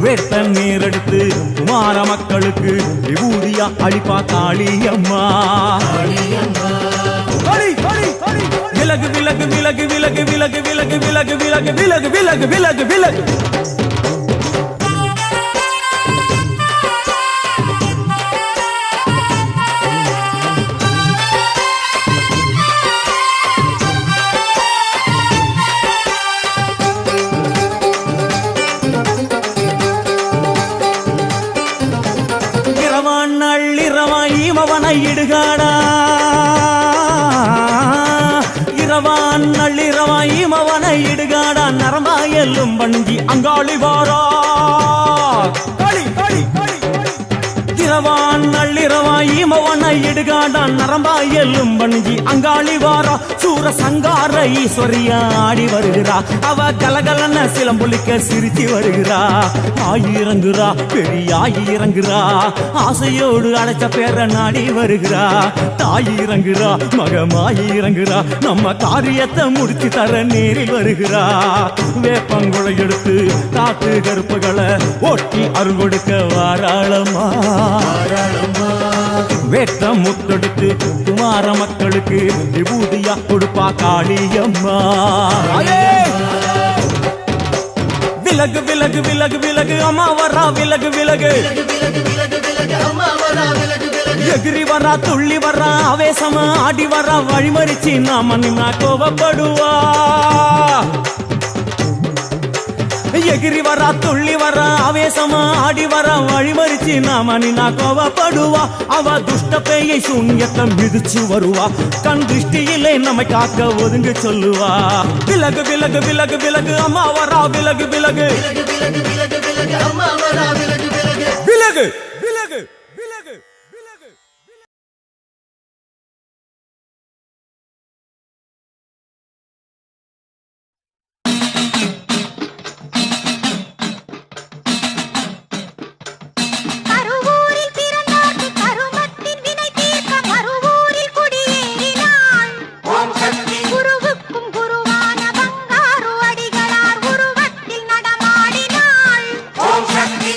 வேட்ட நீர் எடுத்து குமார மக்களுக்கு விபூதியா அளிப்பா காளியம்மா. விலகு விலகு விலகு விலகு விலகு விலகு விலகு விலகு விலகு விலகு விலகு விலகு. இடுகாடா இரவான் நள்ளிரவாய் மவனை இடுகாடா. நரமாயெல்லும் வணங்கி அங்காளி வாரா. களி களி களி இரவான் நள்ளிரவாய் மவனை இடுகாடா. நரம்பாயெல்லும் வணங்கி அங்காளி வாரா. சூர சங்கார ஈஸ்வரியா ஆடி வருகிறா. அவ கலகலன சிலம்புலிக்க சிரிச்சு வருகிறா. ஆயிரங்குறா பெரியாய் இறங்குறா. ஆசையோடு அடைச்ச பேர நாடி வருகிறா. தாயிரங்குறா மகமாயி இறங்குறா. நம்ம காரியத்தை முடிச்சு தர நேரில் வருகிறா. வேப்பங்குழை எடுத்து காத்து கருப்புகளை ஒட்டி அருள் கொடுக்க வாராளம்மா. வேட்ட முத்தெடுத்து குமார மக்களுக்கு விபூதியா கொடுப்பா காளியம்மா. விலகு விலகு விலகு விலகு அம்மா வரா விலகு விலகு. எகிரி வரா துள்ளி வரா ஆவேசமா ஆடி வரா. வழிமறிச்சு நாம நின்னா கோபப்படுவா. எகிரி வரா துள்ளி வரா ஆவேசமா ஆடி வரா. வழிமறிச்சு நாம நின்னா கோபப்படுவா. அவ துஷ்ட பேயை சூன்யத்தை மிதிச்சு வருவா. கண் திருஷ்டியிலே நம்மை காக்க ஒதுங்க சொல்லுவா. விலகு விலகு விலகு விலகு அம்மா வரா விலகு விலகு விலகு விலகு விலகு.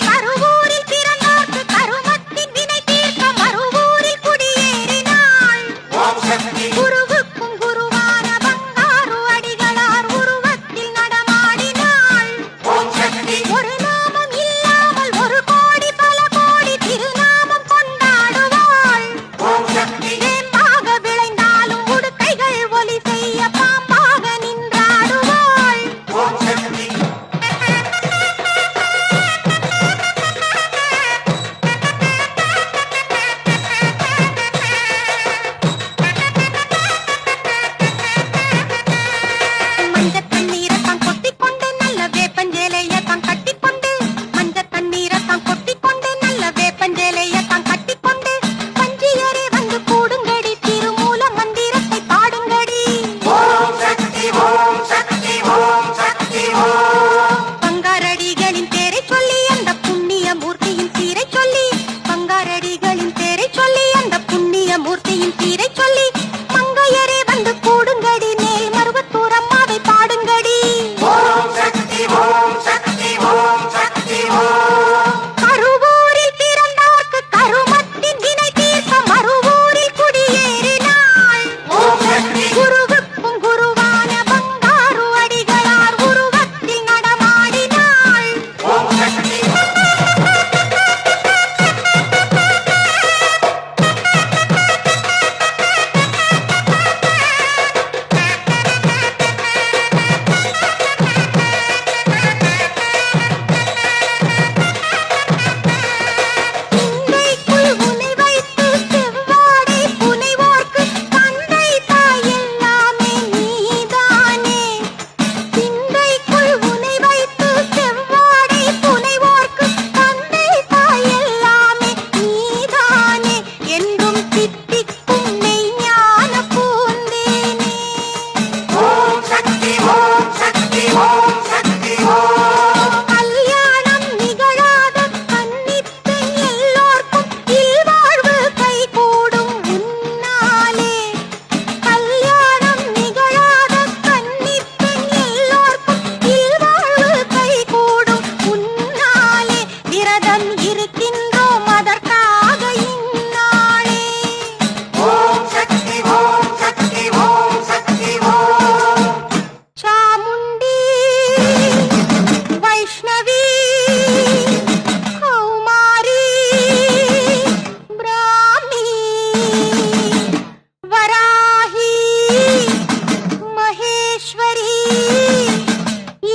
கருவூரில் பிறந்தார்க்கு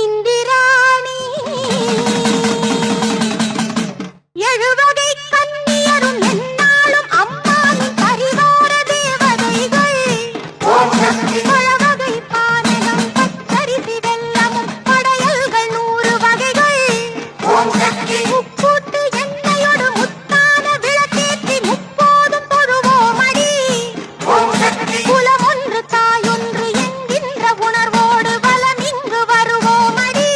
இந்திராணி எழுவகை கன்னியரும் என்னாலும் அம்மாவின் பரிவார தேவதைகள் பழவகை பானகம் பச்சரிசி வெல்லமும் படையல்கள் 100 வகைகள் முக்கூட்டு எண்ணெயோடு முத்தான விளக்கேற்றி முப்போதும் தொழுவோமடி குலம் ஒன்று தாயொன்று என்கின்ற உணர்வோடு வலம் இங்கு வருவோமடி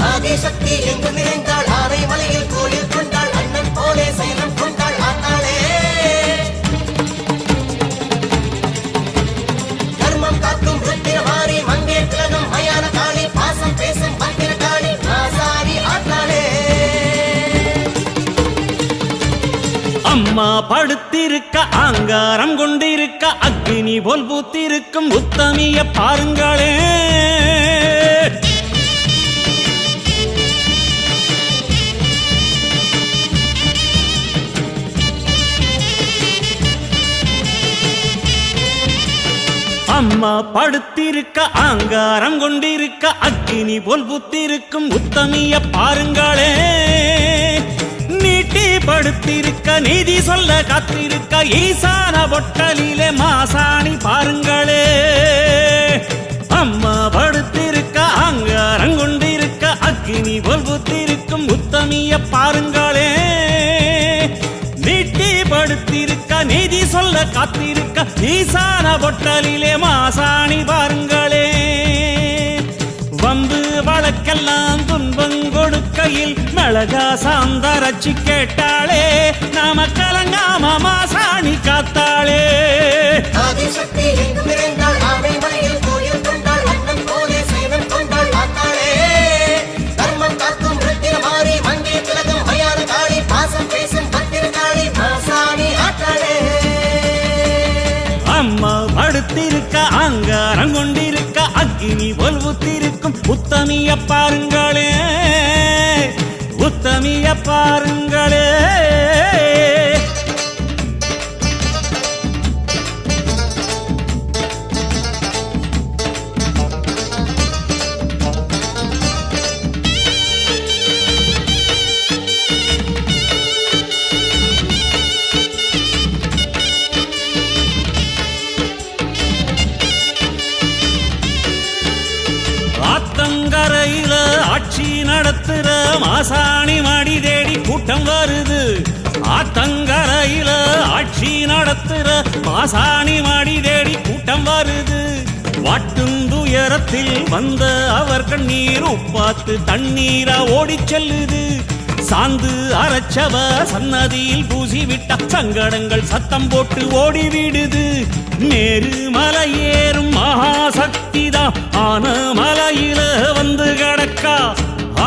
ஆதிசக்தி எங்கு நிறைந்தாள் ஆனைமலையில் கோயில் கொண்டாள் அண்ணன் போலே சைனம் கொண்டாள் ஆத்தாளே கர்மம் காக்கும் ருத்திரமாரி மங்கே திலகம் மயான காளி பாசம் பேசும் பந்திர காளி ஆசாரி ஆத்தாளே அம்மா படுத்திருக்க ஆங்காரம் கொண்டிருக்க அக்னி போல் பூத்திருக்கும் உத்தமிய பாருங்களே அம்மா படுத்திருக்க ஆங்காரம் கொண்டிருக்க அக்னி போல் புத்திருக்கும் உத்தமிய பாருங்களே நீட்டி படுத்திருக்க நீதி சொல்ல காத்திருக்க ஈசான பொட்டலிலே மாசாணி பாருங்களே அம்மா படுத்திருக்க ஆங்காரம் கொண்டிருக்க அக்னி போல் புத்திருக்கும் உத்தமிய பாருங்களே நீட்டி படுத்திருக்க நீதி சொல்ல காத்திருக்க ஈசான பொட்டலிலே மாசாணி பாருங்களே வம்பு வழக்கெல்லாம் துன்பம் கொடுக்கையில் மிளகா சாந்தரச்சி கேட்டாளே நாம கலங்காம மாசாணி காத்தாளே ஆதிசக்தி எங்கு நிறைந்தாள் ஆனைமலையில் கோயில் கொண்டாள் அண்ணன் போலே சைனம் கொண்டாள் ஆத்தாளே கர்மம் காக்கும் ருத்திரமாரி மங்கே திலகம் மயான காளி பாசம் பேசும் பத்திர காளி மாசாணி ஆத்தாளே அம்மா படுத்திருக்க ஆங்காரம் கொண்டிருக்க அக்னி போல் புத்திருக்கும் உத்தமிய பாருங்களே உத்தமிய பாருங்களே ஆத்தங்கரையில ஆட்சி நடத்துற மாசாணி மடி தேடி கூட்டம் வருது ஆத்தங்கரையில ஆட்சி நடத்துற மாசாணி மடி தேடி கூட்டம் வருது வாட்டும் துயரத்தில் வந்த அவர் கண்ணீர் உப்பாத்து தண்ணீரா ஓடிச் செல்லுது சாந்து அரைச்சவ சன்னதியில் பூசிவிட்ட சங்கடங்கள் சத்தம் போட்டு ஓடிவிடுது நேரு மலையேறும் மகாசக்திதான் ஆன மலையில வந்து கிடக்கா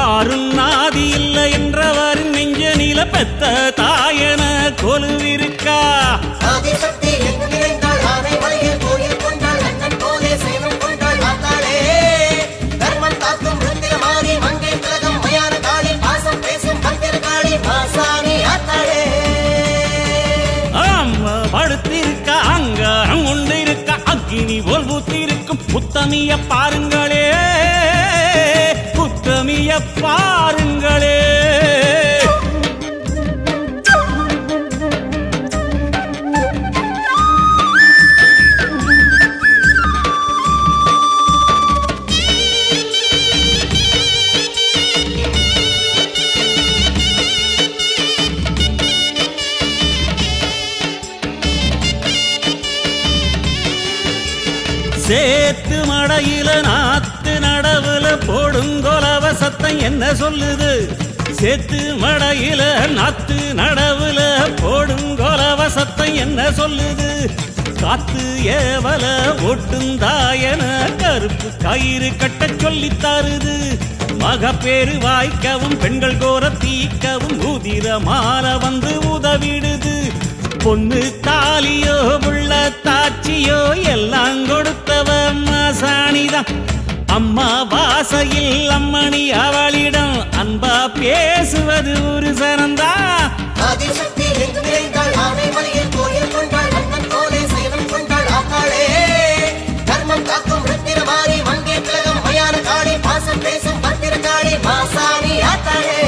ஆறும் நாதி இல்லை என்றவரின் நெஞ்ச நில பெத்த தாயன கொலுவிருக்கா ஆதிசக்தி எங்கு நிறைந்தாள் ஆனைமலையில் கோயில் கொண்டாள் அண்ணன் போலே சைனம் கொண்டாள் ஆத்தாளே கர்மம் காக்கும் ருத்திரமாரி மங்கே திலகம் மயான காளி பாசம் பேசும் பத்திர காளி மாசாணி ஆத்தாளே ஆமா படுத்திருக்க அங்காரம் கொண்டிருக்க அக்னி போல் பூத்திருக்கும் உத்தமிய பாருங்களே உத்தமிய பாருங்களே சேத்து மடையில நாத்து நடவுல போடுங்கொலவ சத்தம் என்ன சொல்லுது? சேத்து மடையில நாத்து நடவுல போடுங்கொலவ சத்தம் என்ன சொல்லுது? காத்து ஏவல ஒட்டுந்தாயன கருப்பு கயிறு கட்ட சொல்லித் தருது. மகப்பேறு வாய்க்கவும் பெண்கள் கோர தீக்கவும் உதிர மாலை வந்து உதவிடுது. பொண்ணு தாலியோ உள்ள தாட்சியோ எல்லாம் கொடுத்தவ மாசாணிதான். அம்மா வாசையில் அம்மணி அவளிடம் அன்பா பேசுவது ஒரு சனந்தா. ஆதிசக்தி எங்கும் நிறைந்தாள் ஆனை மலையில் கோயில் கொண்டாள் அண்ணன் போலே சேவம் கொண்டாள் ஆத்தாளே தர்மம் காக்கும் ருத்திரமாரி மங்கே திலகம் மயான காளி பாசம் பேசும் பத்திர காளி மாசாணி ஆத்தாளே.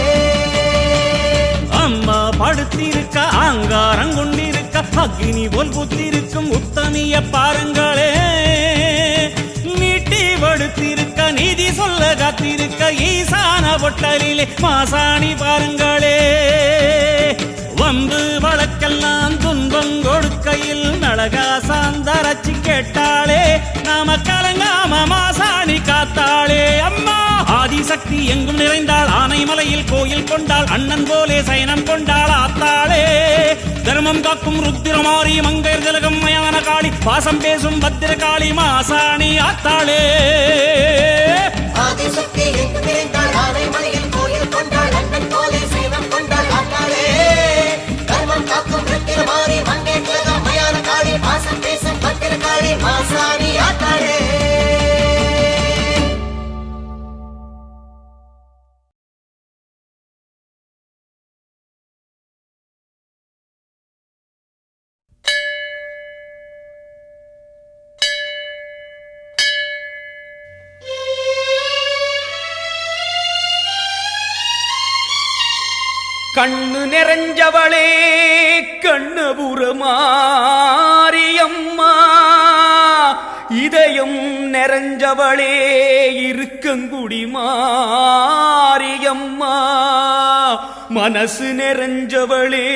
அம்மா படுத்திருக்க ஆங்காரம் கொண்டிருக்க அக்னி போல் புத்திருக்கும் உத்தமிய பாருங்களே. நீட்டி படுத்திருக்க நீதி சொல்ல காத்திருக்க ஈசான பொட்டலிலே மாசாணி பாருங்களே. வம்பு வழக்கெல்லாம் துன்பம் கொடுக்கையில் நலகா சாந்தரச்சி கேட்டாளே. நாம கலங்காம மாசாணி காத்தாளே. அம்மா ஆதிசக்தி எங்கும் நிறைந்தாள் ஆனைமலையில் கோயில் கொண்டாள் அண்ணன் போலே சயனம் கொண்டாள் ஆத்தாளே. தர்மம் காக்கும் ருத்திரமாரி மங்கையர் திலகம் மயான காளி பாசம் பேசும் பத்திர காளி மாசாணி ஆத்தாளே. ஆதிசக்தி எங்கும் நிறைந்தாள் ஆனை மலையில் கோயில் கொண்டாள் அண்ணன் போலே சேவம் கொண்டாள் ஆத்தாளே தர்மம் காக்கும் ருத்திரமாரி மங்கே திலகம் மயான காளி பாசம் பேசும் பத்திர காளி மாசாணி ஆத்தாளே. கண்ணு நிறைஞ்சவளே கண்ணபுர மாரியம்மா இதயம் நிறைஞ்சவளே இருக்கங்குடி மாரியம்மா மனசு நிறைஞ்சவளே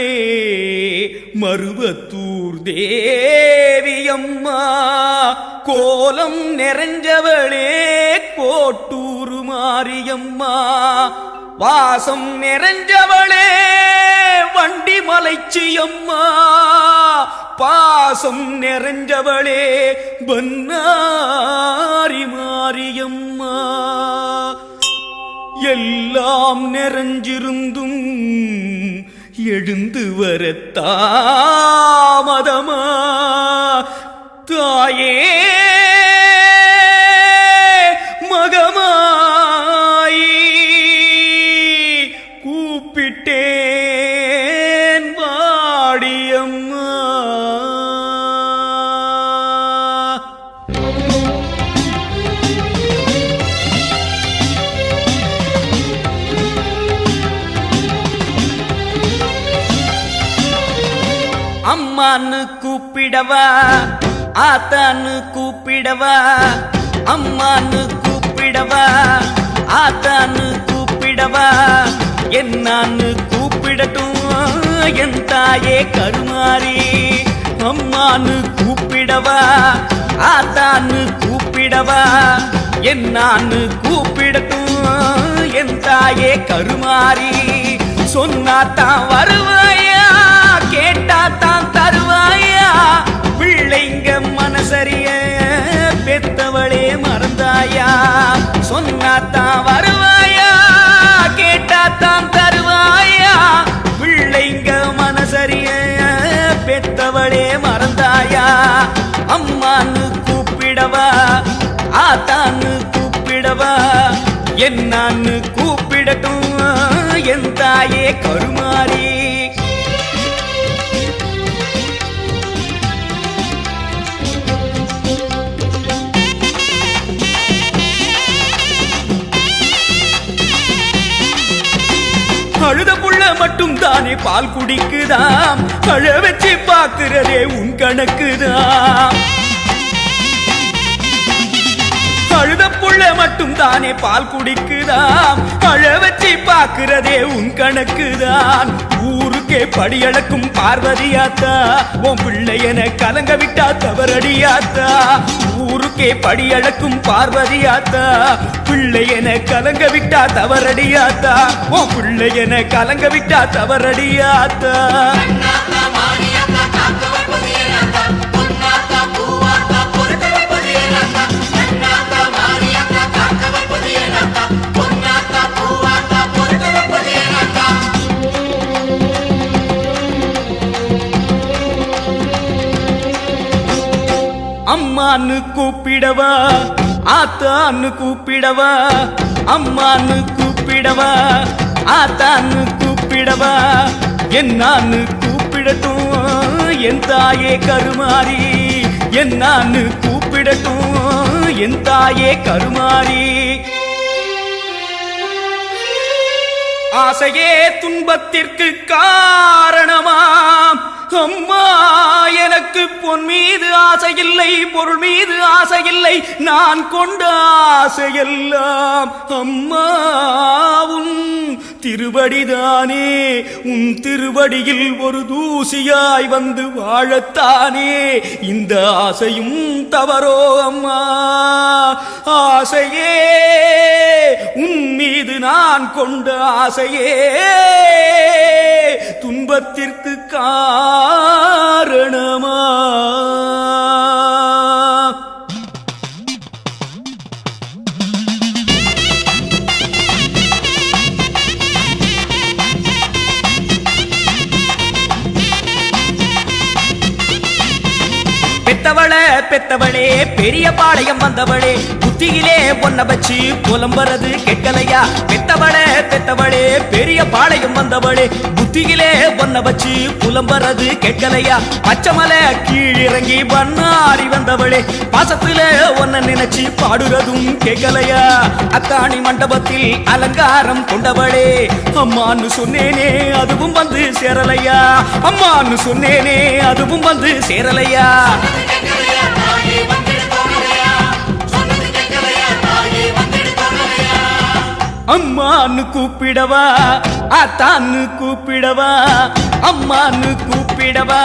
மருவத்தூர் தேவியம்மா கோலம் நிறைஞ்சவளே கோட்டூர் மாரியம்மா வாசம் நிறைஞ்சவளே வண்டி மலைச்சியம்மா பாசம் நிறைஞ்சவளே பன்னாரி மாரியம்மா எல்லாம் நிறைஞ்சிருந்தும் எழுந்து வர தாமதமா தாயே மகமாயி கூப்பிட்டேன் வாடியம்மா. அம்மான்னு கூப்பிடவா ஆத்தான்னு கூப்பிடவா அம்மான்னு கூப்பிடவா ஆத்தான்னு கூப்பிடவா என்னான்னு கூப்பிடட்டும் என் தாயே கருமாரி. அம்மான்னு கூப்பிடவா ஆத்தான்னு கூப்பிடவா என்னான்னு கூப்பிடட்டும் என் தாயே கருமாரி. சொன்னாத்தான் வருவாயா கேட்டாத்தான் தருவாயா பிள்ளைங்க மனசரிய பெத்தவளே மறந்தாயா. சொன்னாத்தான் வருவாயா கேட்டாத்தான் தருவாயா பிள்ளைங்க மனசரிய பெத்தவளே மறந்தாயா. அம்மான்னு கூப்பிடவா ஆத்தான்னு கூப்பிடவா என்னான்னு கூப்பிடட்டும் என் தாயே கருமாரி. அழுத புள்ள மட்டும் தானே பால் குடிக்குதாம் அழ வச்சு பாக்குறதே உன் கணக்குதான். அழுத புள்ள மட்டும் தானே பால் குடிக்குதாம் அழ வச்சு பாக்குறதே உன் கணக்குதான். ஊருக்கே படியளக்கும் பார்வதியாத்தா உன் பிள்ளை என கலங்க விட்டா தவறடியாத்தா ஊருக்கே படியளக்கும் பார்வதியாத்தா பிள்ளை என கலங்க விட்டா தவறடியாத்தா உன் பிள்ளை என கலங்க விட்டா தவறடியாத்தா அம்மான்னு கூப்பிடவா ஆத்தான்னு கூப்பிடவா அம்மான்னு கூப்பிடவா ஆத்தான்னு கூப்பிடவா என்னான்னு கூப்பிடட்டும் என் தாயே கருமாரி என்னான்னு கூப்பிடட்டும் என் தாயே கருமாரி ஆசையே துன்பத்திற்கு காரணமாம் அம்மா எனக்கு பொன் மீது ஆசையில்லை பொருள் மீது ஆசையில்லை நான் கொண்ட ஆசையெல்லாம் அம்மா உன் திருவடிதானே உன் திருவடியில் ஒரு தூசியாய் வந்து வாழத்தானே இந்த ஆசையும் தவறோ அம்மா ஆசையே உன் மீது நான் கொண்ட ஆசையே துன்பத்திற்கு காரணமா பெத்தவளே பெரிய பாளையம் வந்தவளே புத்தியிலே பொன்ன வச்சு புலம்புறது கெட்டலையா பெத்தவளே பெரிய பாளையம் வந்தவளே புத்தியிலே பொன்ன வச்சு புலம்புறது கெட்டலையா பச்சைமலை கீழிறங்கி பண்ணாரி வந்தவளே பாசத்துல ஒன்ன நினைச்சு பாடுறதும் கேட்கலையா அத்தாணி மண்டபத்தில் அலங்காரம் கொண்டவளே அம்மான்னு சொன்னேனே அதுவும் வந்து சேரலையா அம்மான்னு சொன்னேனே அதுவும் வந்து சேரலையா அம்மான்னு கூப்பிடவா ஆத்தான்னு கூப்பிடவா அம்மான்னு கூப்பிடவா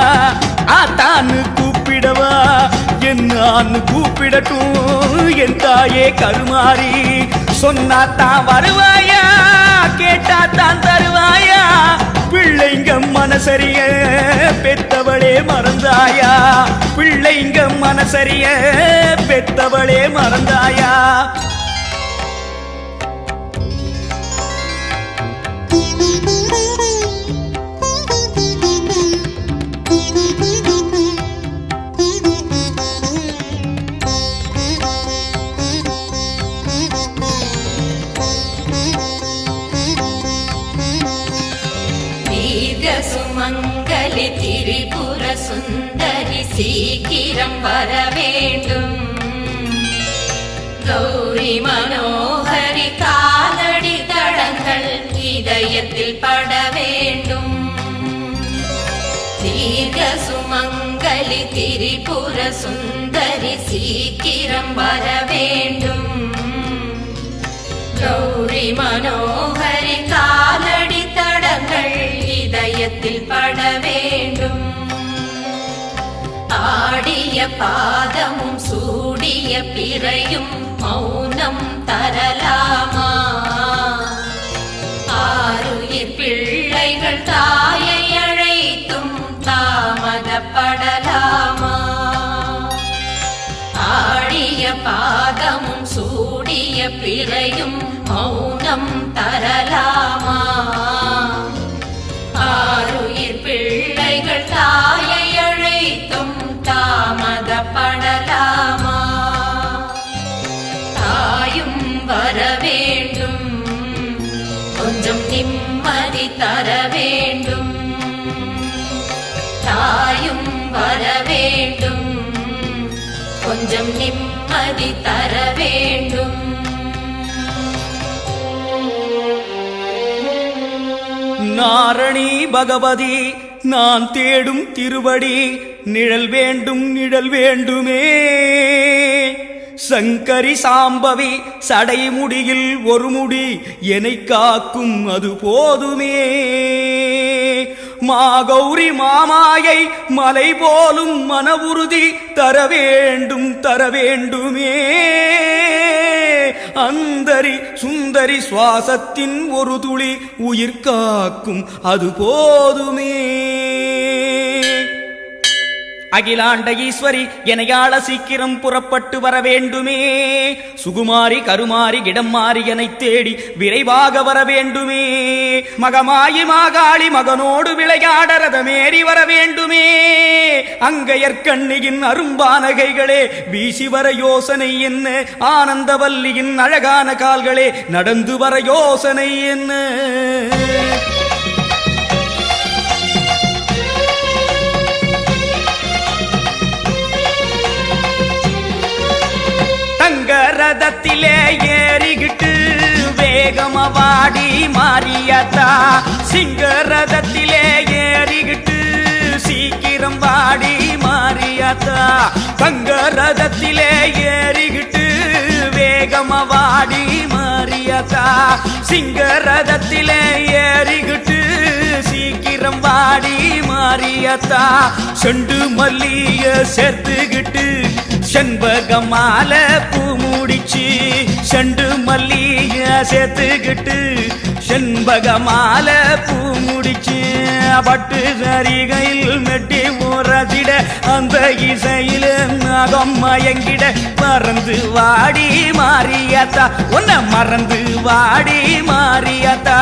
ஆத்தான்னு கூப்பிடவா என்னான்னு கூப்பிடட்டும் என் தாயே கருமாரி சொன்னாத்தான் வருவாயா கேட்டாத்தான் தருவாயா பிள்ளைங்க மனசரிய பெத்தவளே மறந்தாயா பிள்ளைங்க மனசரிய பெத்தவளே மறந்தாயா சுமங்கலி திரிபுர சுந்தரி சீக்கிரம் வர வேண்டும் கௌரி மனோகரி காலடி தடங்கள் இதயத்தில் பட வேண்டும் தீர்க்க சுமங்கலி திரிபுர சுந்தரி சீக்கிரம் வர வேண்டும் கௌரி மனோகரி காலடி தடங்கள் இதயத்தில் பட வேண்டும் ஆடிய பாதமும் சூடிய பிறையும் மௌனம் தரலாமா ஆருயிர் பிள்ளைகள் தாயை அழைத்தும் தாமதப்படலாமா ஆடிய பாதமும் சூடிய பிறையும் மௌனம் தரலாமா ஆருயிர் பிள்ளைகள் தாயை அழைத்தும் தாமதப்படலாமா தாயும் வர வேண்டும் கொஞ்சம் நிம்மதி தர வேண்டும் தாயும் வர வேண்டும் கொஞ்சம் நிம்மதி தர வேண்டும் நாரணி பகவதி நான் தேடும் திருவடி நிழல் வேண்டும் நிழல் வேண்டுமே சங்கரி சாம்பவி சடைமுடியில் ஒரு முடி என்னை காக்கும் அது போதுமே மாகௌரி மாமாயை மலை போலும் மன உறுதி தர வேண்டும் தர வேண்டுமே. அந்தரி சுந்தரி சுவாசத்தின் ஒரு துளி உயிர் காக்கும் அது போதுமே. அகிலாண்ட ஈஸ்வரி எனையாள சீக்கிரம் புறப்பட்டு வர வேண்டுமே. சுகுமாரி கருமாரி இடம் மாறி எனை தேடி விரைவாக வர வேண்டுமே. மகமாயி மாகாளி மகனோடு விளையாட ரதமேறி வர வேண்டுமே. அங்கையற்கண்ணியின் அரும்பானகைகளே வீசி வர யோசனை என்ன. ஆனந்தவல்லியின் அழகான கால்களே நடந்து வர யோசனை என்ன. ரதத்திலே ஏறிக்கிட்டு வேகமவாடி மாறியாத்தா. சிங்கரதத்திலே ஏறிக்கிட்டு சீக்கிரம் வாடி மாறியாத்தா. தங்கரதத்திலே ஏறிக்கிட்டு வேகமவாடி மாறியாத்தா. சிங்கரதத்திலே ஏறிக்கிட்டு சீக்கிரம் வாடி மாறியாத்தா. செண்டு மல்லிய சேர்த்துக்கிட்டு செண்பகமால பூ முடிச்சு. செண்டு மல்லிய சேர்த்துக்கிட்டு செண்பகமால பூ முடிச்சு. பட்டு சரிகையில் மெட்டி முரசிட அந்த இசையில நகம் மயங்கிட மறந்து வாடி மாறியாத்தா. உன்னை மறந்து வாடி மாறியாத்தா.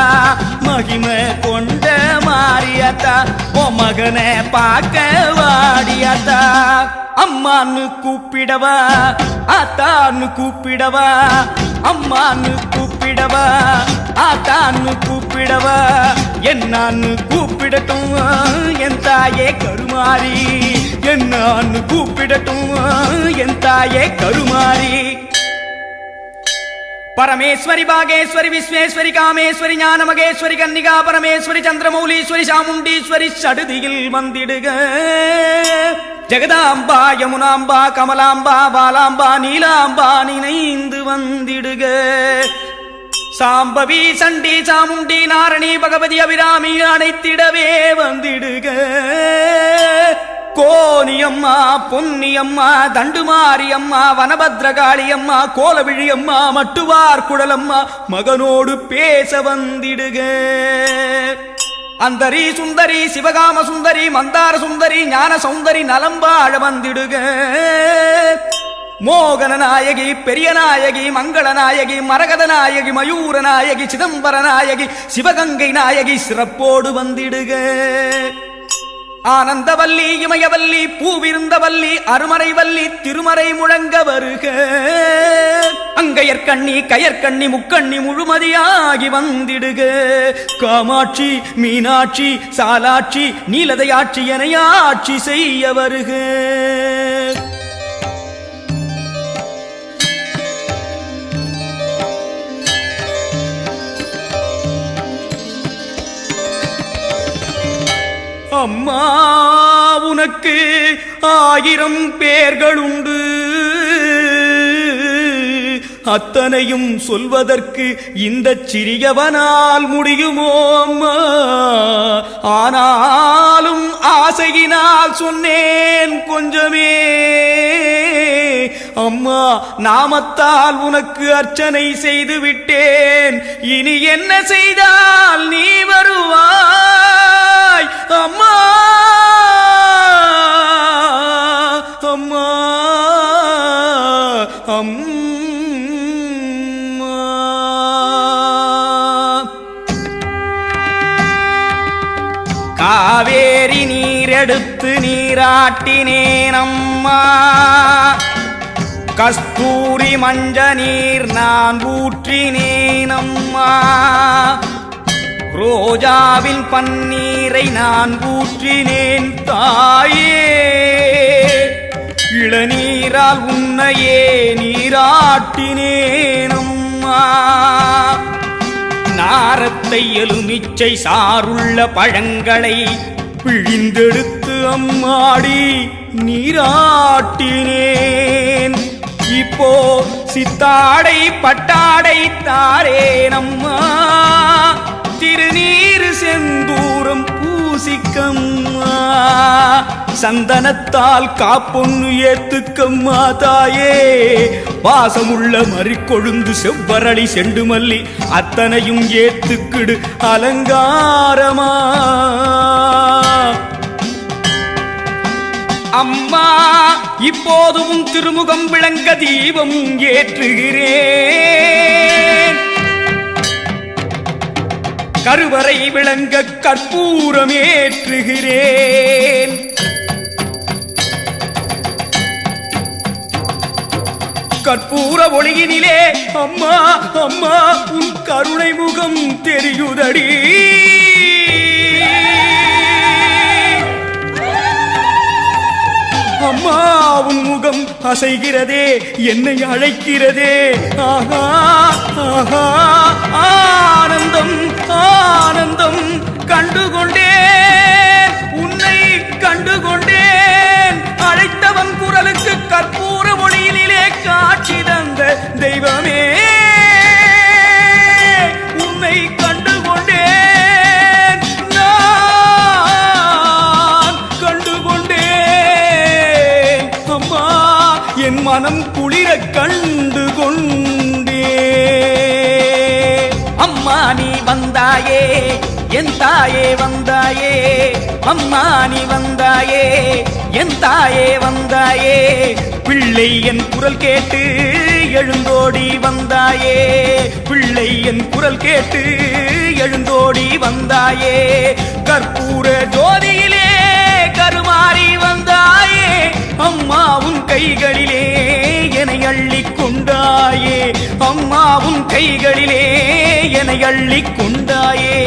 மகிமை கொண்ட மாறியாத்தா. ஓ மகனை பார்க்க வாடியாத்தா. அம்மான்னு கூப்பிடவா ஆத்தான்னு கூப்பிடவா. அம்மான்னு கூப்பிடவா ஆத்தான்னு கூப்பிடவா. என்னான்னு கூப்பிடட்டும் என் தாயே கருமாரி. என்னான்னு கூப்பிடட்டும் என் தாயே கருமாரி. பரமேஸ்வரி பாகேஸ்வரி விஸ்வேஸ்வரி காமேஸ்வரி ஞானமகேஸ்வரி கன்னிகா பரமேஸ்வரி சந்திரமௌலீஸ்வரி சாமுண்டீஸ்வரி சடுதியில் வந்திடுக. ஜெகதாம்பா யமுனாம்பா கமலாம்பா பாலாம்பா நீலாம்பா நினைந்து வந்திடுக. சாம்பவி சண்டி சாமுண்டி நாரணி பகவதி அபிராமி அனைத்திடவே வந்திடுக. கோனியம்மா பொன்னியம்மா தண்டுமாரியம்மா வனபத்ரகாளியம்மா கோலவிழியம்மா மட்டுவார் குழலம்மா மகனோடு பேச வந்திடுக. அந்தரி சுந்தரி சிவகாம சுந்தரி மந்தார சுந்தரி ஞான சௌந்தரி நலம்பாழ வந்திடுக. மோகன நாயகி பெரிய நாயகி மங்கள நாயகி மரகத நாயகி மயூர நாயகி சிதம்பர நாயகி சிவகங்கை நாயகி சிறப்போடு வந்திடுக. ஆனந்தவல்லி இமயவல்லி பூவிருந்தவல்லி அருமறைவல்லி திருமறை முழங்க வருக. அங்கையற்கண்ணி கயற்கண்ணி முக்கண்ணி முழுமதியாகி வந்திடுக. காமாட்சி மீனாட்சி சாலாட்சி நீலதையாட்சி எனையாட்சி செய்ய வருக. அம்மா உனக்கு 1000 பேர்களுண்டு. அத்தனையும் சொல்வதற்கு இந்த சிறியவனால் முடியுமோ அம்மா. ஆனாலும் ஆசையினால் சொன்னேன் கொஞ்சமே. அம்மா நாமத்தால் உனக்கு அர்ச்சனை செய்து விட்டேன். இனி என்ன செய்தால் நீ வருவாய் அம்மா. அம்மா அம்மா காவேரி நீரெடுத்து நீராட்டினேன் அம்மா. கஸ்தூரி மஞ்ச நீர் நான் ஊற்றினேன் அம்மா. ரோஜாவின் பன்னீரை நான் ஊற்றினேன் தாயே. இளநீரால் உன்னையே நீராட்டினேன் அம்மா. நாரத்தை எலுமிச்சை சாருள்ள பழங்களை பிழிந்தெடுத்து அம்மாடி நீராட்டினேன். இப்போ சித்தாடை பட்டாடை தாரேனம்மா. திருநீர் செந்தூரம் பூ பூசிக்கம்மா சந்தனத்தால் காப்பொன்னு ஏத்துக்கம்மா தாயே வாசமுள்ள மறிக்கொழுந்து செவ்வரளி செண்டுமல்லி அத்தனையும் ஏத்துக்கிடு அலங்காரமா அம்மா இப்போதும் திருமுகம் விளங்க தீபம் ஏற்றுகிறேன் கருவறை விளங்க கற்பூரம் ஏற்றுகிறேன் கற்பூர ஒளியினிலே அம்மா அம்மா உன் கருணை முகம் தெரியுதடி அம்மா உன் முகம் அசைகிறதே என்னை அழைக்கிறதே ஆஹா ஆஹா ஆனந்தம் ஆனந்தம் கண்டுகொண்டேன் உன்னை கண்டுகொண்டேன் அழைத்தவன் குரலுக்கு கற்பூர ஒளியிலே காட்சி தந்த தெய்வமே உன்னை கண்டுகொண்டேன் நான் கண்டுகொண்டேன் அம்மா என் மனம் குளிர கண்டு கொண்டே அம்மா நீ வந்தாயே என் தாயே வந்தாயே அம்மா நீ வந்தாயே என் தாயே வந்தாயே பிள்ளை என் குரல் கேட்டு எழுந்தோடி வந்தாயே பிள்ளை என் குரல் கேட்டு எழுந்தோடி வந்தாயே கற்பூர ஜோதியிலே கருமாறி வந்தாயே அம்மா உன் கைகளிலே என்னை அள்ளிக் கொண்டாயே அம்மா உன் கைகளிலே என்னை அள்ளிக் கொண்டாயே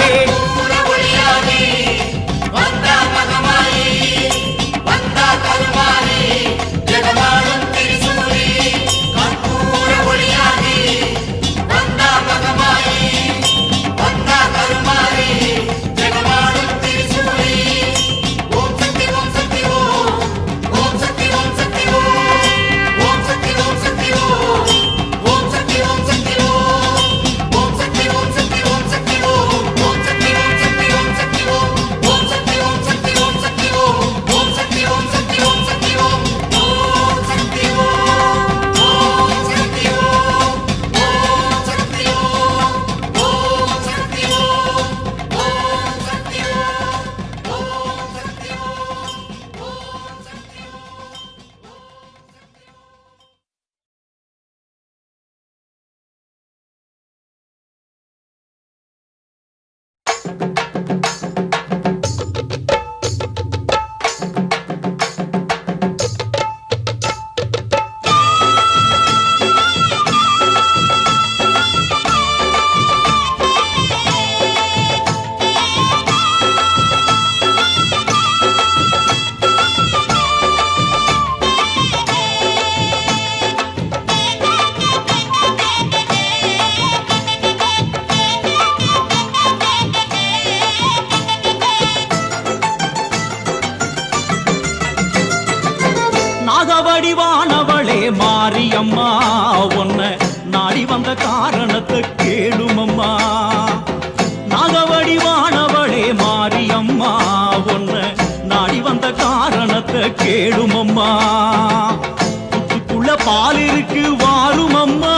நாகவடிவானவளே மாரியம்மா உன்ன நாடி வந்த காரணத்தை கேளுமம்மா நாகவடிவானவளே மாரியம்மா உன்ன நாடி வந்த காரணத்தை கேளுமம்மா புத்துக்குள்ள பால் இருக்கு வாருமம்மா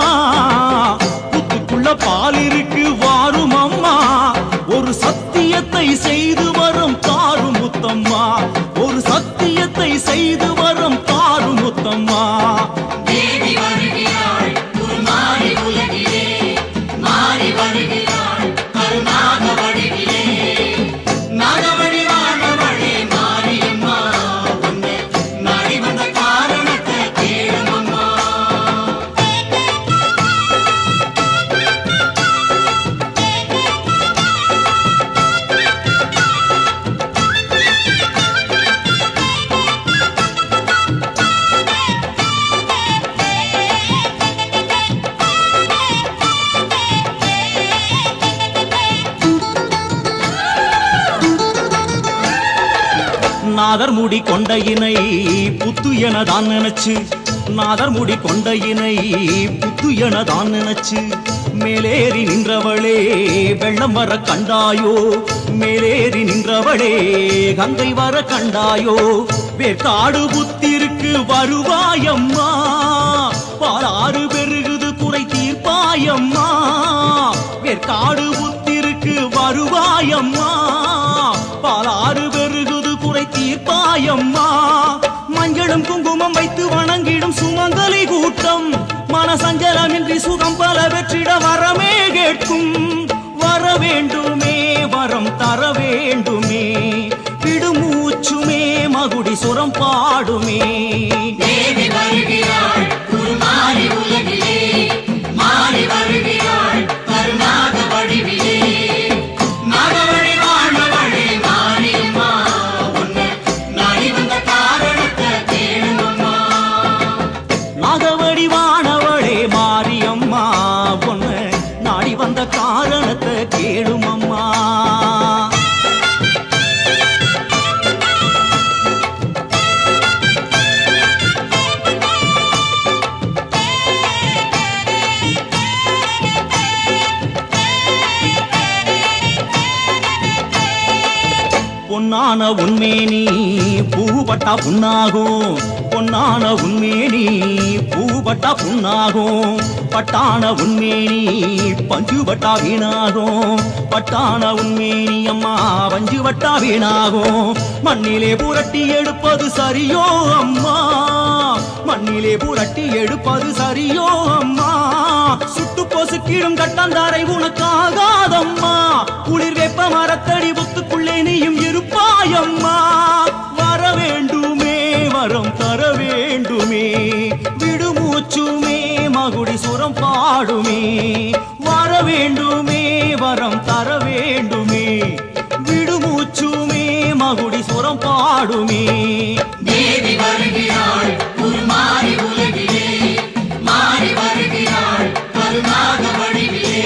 புத்துக்குள்ள பால் இருக்கு வாருமம்மா ஒரு சத்தியத்தை செய்து வரும் தாருமுத்தம்மா ஒரு சத்தியத்தை செய்து வரும் தாருமுத்தம்மா தேவி வருகிறாள் உருமாறி உலகிலே மாறி வருகிறாள் கருணாக வடிவிலே நாகவடிவானவளே மாரியம்மா உன்னை நாடி வந்த காரணத்தை கேளுமம்மா நாதர் முடி கொண்டையினை புத்து எனதான் நினைச்சு நாதர் முடி கொண்டையினை புத்து எனதான் நினைச்சு மேலேறி நின்றவளே வெள்ளம் வர கண்டாயோ மேலேறி நின்றவளே கங்கை வர கண்டாயோ வேற்காடு புத்திருக்கு வருவாயம்மா பாலாறு பெருகுது குறை தீர்ப்பாயம்மா வேற்காடு புத்திருக்கு வருவாயம்மா பாலாறு பெருகுது குறை தீர்ப்பாயம்மா மஞ்சளும் குங்குமம் வைத்து வணங்கிடும் சுமங்கலி கூட்டம் மனசஞ்சலமின்றி சுகம் பல வெற்றிட வரமே கேட்கும் வர வேண்டுமே வரம் தர வேண்டுமே விடுமூச்சுமே மகுடி சுரம் பாடுமே தேவி வருகிறாள் உருமாறி உலகிலே மாறி வருகிறாள் கருணாக வடிவிலே நாகவழி வாழ்வழி மாரியம்மா உன்னை நாடி வந்த காரணத்தை கேளுமம்மா நாகவடி வானவளே மாரியம்மா பொண்ணு நாடி வந்த காரணத்தை கேளுமம்மா பொன்னான உன்மேனி பூபட்டா புண்ணாகும் பொன்னான உன்மேனி பூபட்டா புண்ணாகும் பட்டான உன்மேனி பஞ்சுபட்டா வீணாகும் பட்டான உன்மேனி அம்மா பஞ்சுபட்டா வீணாகும் மண்ணிலே புரட்டி எடுப்பது சரியோ அம்மா மண்ணிலே புரட்டி எடுப்பது சரியோ அம்மா சுட்டு பொசுக்கிடும் கட்டாந்தாரை உனக்காகாதம்மா குளிர் வெப்ப மரத்தடி புத்துக்குள்ளே நீயும் இருப்பாயம்மா வர வேண்டுமே வரம் தர வேண்டுமே விடுமூச்சுமே மகுடி சுரம் பாடுமே வர வேண்டுமே வரம் தர வேண்டுமே விடுமூச்சுமே மகுடி சுரம் பாடுமே தேவி வருகிறாள் உருமாறி உலகிலே மாறி வருகிறாள் கருணாக வடிவிலே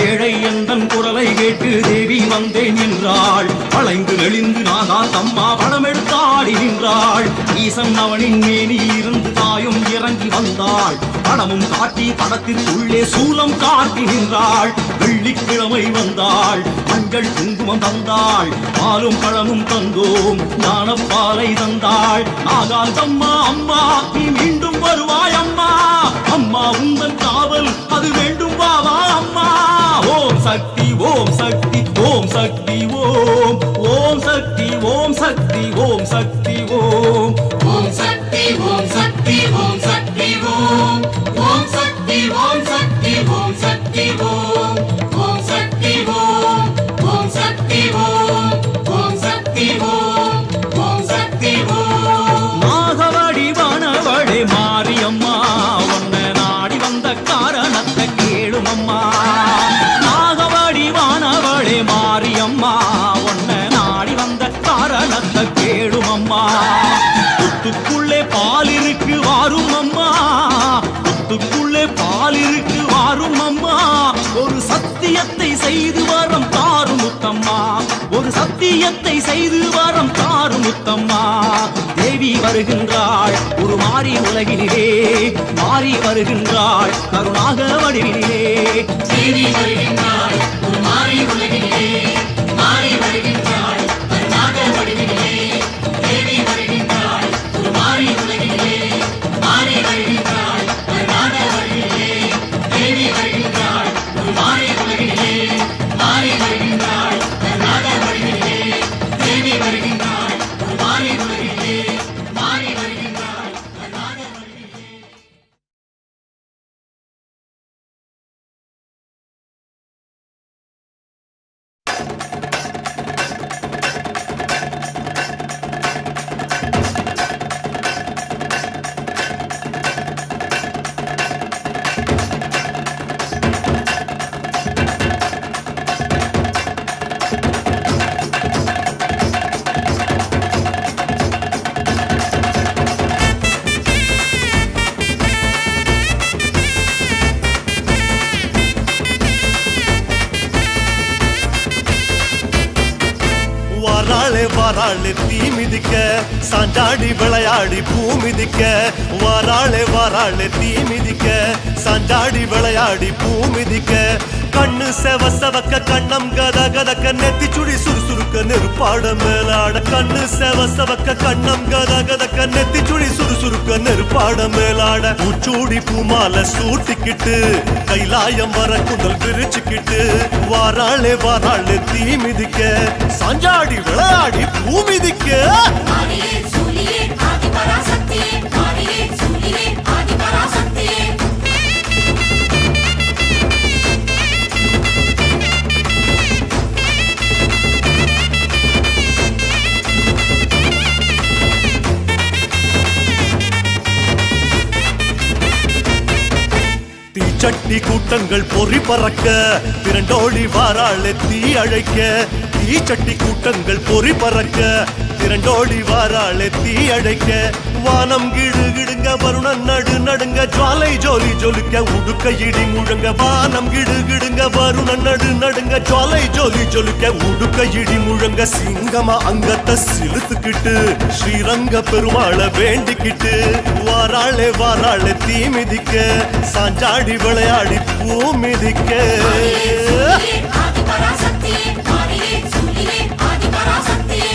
ஏழை எந்தன் குரலை கேட்டு தேவி வந்தேன் என்றாள் வளைந்து நெளிந்து நாகா தம்மா படம் எடுத்தாடி நின்றாள் ஈசன் அவனின் மேனி இருந்து தாயும் இறங்கி வந்தாள் படமும் காட்டி படத்திற்குள்ளே சூலம் காட்டி நின்றாள் வெள்ளிக்கிழமை வந்தாள் மஞ்சள் குங்குமம் தந்தாள் பாலும் பழமும் தந்தோம் ஞானப்பாலை தந்தாள் நாகால் தம்மா அம்மா நீ மீண்டும் வருவாய் அம்மா அம்மா உந்தன் காவல் அது வேண்டும் வாவா அம்மா ஓம் சக்தி ஓம் சக்தி ஓம் சக்தி ஓம் ஓம் சக்தி ஓம் சக்தி ஓம் சக்தி ஓம் ஓம் சக்தி ஓம் சக்தி ஓம் சக்தி ஓம் ஓம் சக்தி ஓம் சக்தி ஓம் சக்தி ஓம் ஓம் சக்தி ஓம் ஓம் சக்தி ஓம் ஓம் சக்தி ஓம் ஓம் சக்தி ஓம் நாகவடி வனவளே மாரியம்மா உன்னை நாடி வந்த காரணத்தை கேளுமம்மா நாகவடி வானவளே மாரியம்மா உன்னை நாடி வந்த காரணத்தை கேளுமம்மா புத்துக்குள்ளே பால் இருக்கு வாரும் அம்மா புத்துக்குள்ளே பால் இருக்கு வாரும் அம்மா ஒரு சத்தியத்தை செய்து வரம் தாரும் முத்தம்மா ஒரு சத்தியத்தை செய்து வரம் தாரும் முத்தம்மா தேவி வருகின்றாள் ஒரு மாறி உலகினிலே மாறி வருகின்றாள் கருணாக வடிவினிலே தேவி வருகின்றாள் உருமாறி உலகிலே மாறி வருகின்றாள் கருணாக வடிவிலே தேவி வருகின்றாள் உருமாறி உலகிலே மாறி வருகின்றாள் கருணாக வடிவிலே தேவி வருகின்றாள் உருமாறி உலகிலே மாறி வருகின்றாள் கருணாக வடிவிலே தேவி வருகின்றாள் உருமாறி உலகிலே மாறி வருகின்றாள் கருணாக வடிவிலே வாராளே தீ மிதிக்க சாஞ்சாடி விளையாடி பூ மிதிக்க வாராளே வாராளே தீ மிதிக்க சாஞ்சாடி விளையாடி பூ மிதிக்க கண்ணு செவ செவக்க கண்ணம் கத கதக்க நெத்தி சுடி சுறுசுறுக்க நெருப்பாட மேலாட கண்ணு செவ செவக்க கண்ணம் கத கதக்க நெத்தி சுடி சுறுசுறுக்க நெருப்பாட மேலாட பூச்சூடி பூமால சூட்டிக்கிட்டு கைலாயம் வர குந்தல் விரிச்சுக்கிட்டு வாராளே வாராளே தீ மிதிக்க சாஞ்சாடி விளையாடி பூ மிதிக்க மாரியே சூலியே ஆதி பராசக்தியே மாரியே சூலியே ஆதி பராசக்தியே தீச்சட்டி கூட்டங்கள் பொறி பறக்க திரண்டோடி வாராளே தீ அழைக்க தீச்சட்டி கூட்டங்கள் பொறி பறக்க திரண்டோடி வாராளே தீ அழைக்க வானம் கிடு கிடுங்க வருணன் நடு நடுங்க ஜுவாலை ஜோலி ஜொலிக்க உடுக்க இடி முழங்க வானம் கிடு கிடுங்க வருணன் நடு நடுங்க ஜுவாலை ஜோலி ஜொலிக்க உடுக்க இடி முழங்க சிங்கமா அங்கத்தை சிலுத்துக்கிட்டு ஸ்ரீரங்க பெருமாளை வேண்டிக்கிட்டு வாராளே வாராளே தீ மிதிக்க சாஞ்சாடி விளையாடி பூ மிதிக்க ஆதி பராசக்தியே மாரியே சூலியே ஆதி பராசக்தியே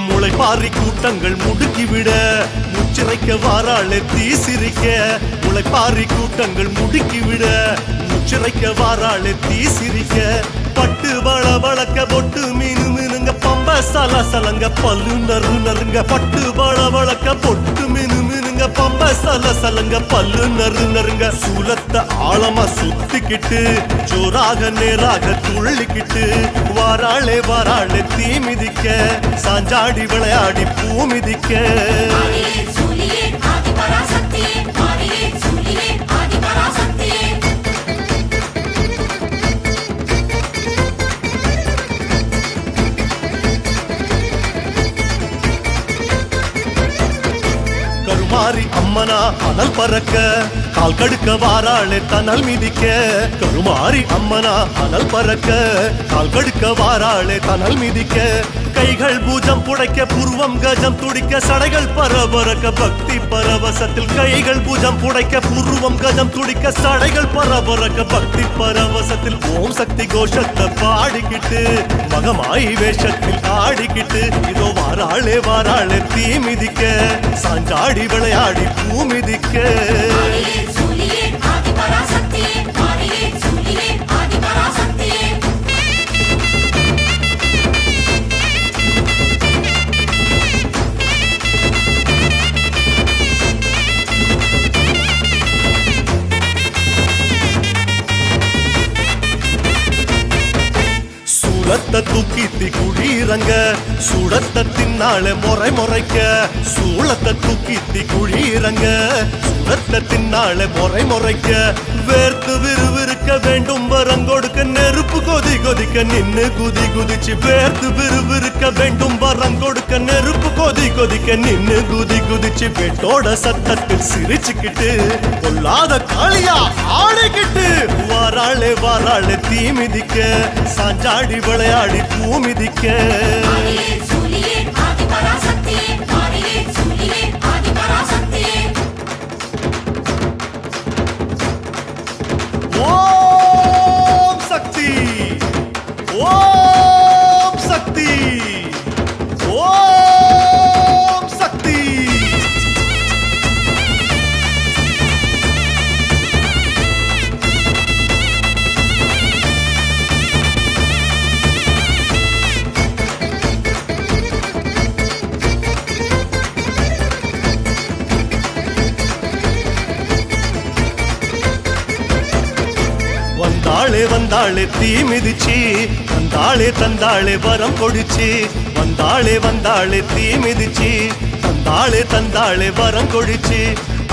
முளைப்பாரி கூட்டங்கள் முடுக்கிவிட முச்சிறைக்க வாராளே தீ சிரிக்க முளைப்பாரி கூட்டங்கள் முடுக்கிவிட முச்சிறைக்க வாராளே தீ சிரிக்க பட்டு வள வளக்க பொட்டு மீனு மீனுங்க பம்ப சல சலங்க பல்லு நறு நறுங்க பட்டு வள வளக்க பொட்டு மீனு மீனுங்க பம்ப சல சலங்க பல்லு நறு நறுங்க சூலத்தை ஆழமா சுத்திக்கிட்டு ஜோராக நேராக துள்ளிக்கிட்டு வாராளே வாராளே தீ மிதிக்க சாஞ்சாடி விளையாடி பூ மிதிக்க மாரியே சூலியே ஆதி பராசக்தியே மாரியே சூலியே ஆதி பராசக்தியே கருமாரி அம்மனா அனல் பறக்க கால் கடுக்க வாராளே தனல் மிதிக்க கருமாரி அம்மனா அனல் பறக்க கால் கடுக்க வாராளே தனல் மிதிக்க கைகள் பூஜம் புடைக்க புருவம் கஜம் துடிக்க சடைகள் பரபரக்க பக்தி பரவசத்தில் கைகள் பூஜம் புடைக்க புருவம் கஜம் துடிக்க சடைகள் பரபரக்க பக்தி பரவசத்தில் ஓம் சக்தி கோஷத்தை பாடிக்கிட்டு மகமாய் வேஷத்தில் ஆடிக்கிட்டு இதோ வாராளே வாராளே தீ மிதிக்க சாஞ்சாடி விளையாடி பூ மிதிக்க மாரியே சூலியே ஆதி பராசக்தியே மாரியே சூலியே ஆதி பராசக்தியே சூளத்தை தூக்கித்தி குழீரங்க சுடத்தை தின்னாளே முறை முறைக்க சூளத்தை தூக்கித்தி குழீரங்க சுடத்தை தின்னாளே முறை முறைக்க வேர்த்து விறுவிறுக்க வேண்டும் வரங்கொடுக்க நெருப்பு கொதி கொதிக்க நின்னு குதி குதிச்சு வேர்த்து விறுவிறுக்க வேண்டும் வரங்கொடுக்க நெருப்பு கொதி கொதிக்க நின்னு குதி குதிச்சு வெட்டோட சத்தத்தில் சிரிச்சுக்கிட்டு கொல்லாத காளியா ஆடிக்கிட்டு வாராளே வாராளே தீ மிதிக்க சாஞ்சாடி விளையாடி பூ மிதிக்க மாரியே சூலியே ஆதி பராசக்தியே மாரியே சூலியே ஆதி பராசக்தியே ஓம் சக்தி ஓம் சக்தி ஓம் சக்தி வந்தாளே வந்தாளே தீ மிதிச்சு தந்தாளே தந்தாளே வரம் கொடிச்சு வந்தாளே வந்தாளே தீ மிதிச்சு தந்தாளே தந்தாளே வரம் கொடிச்சு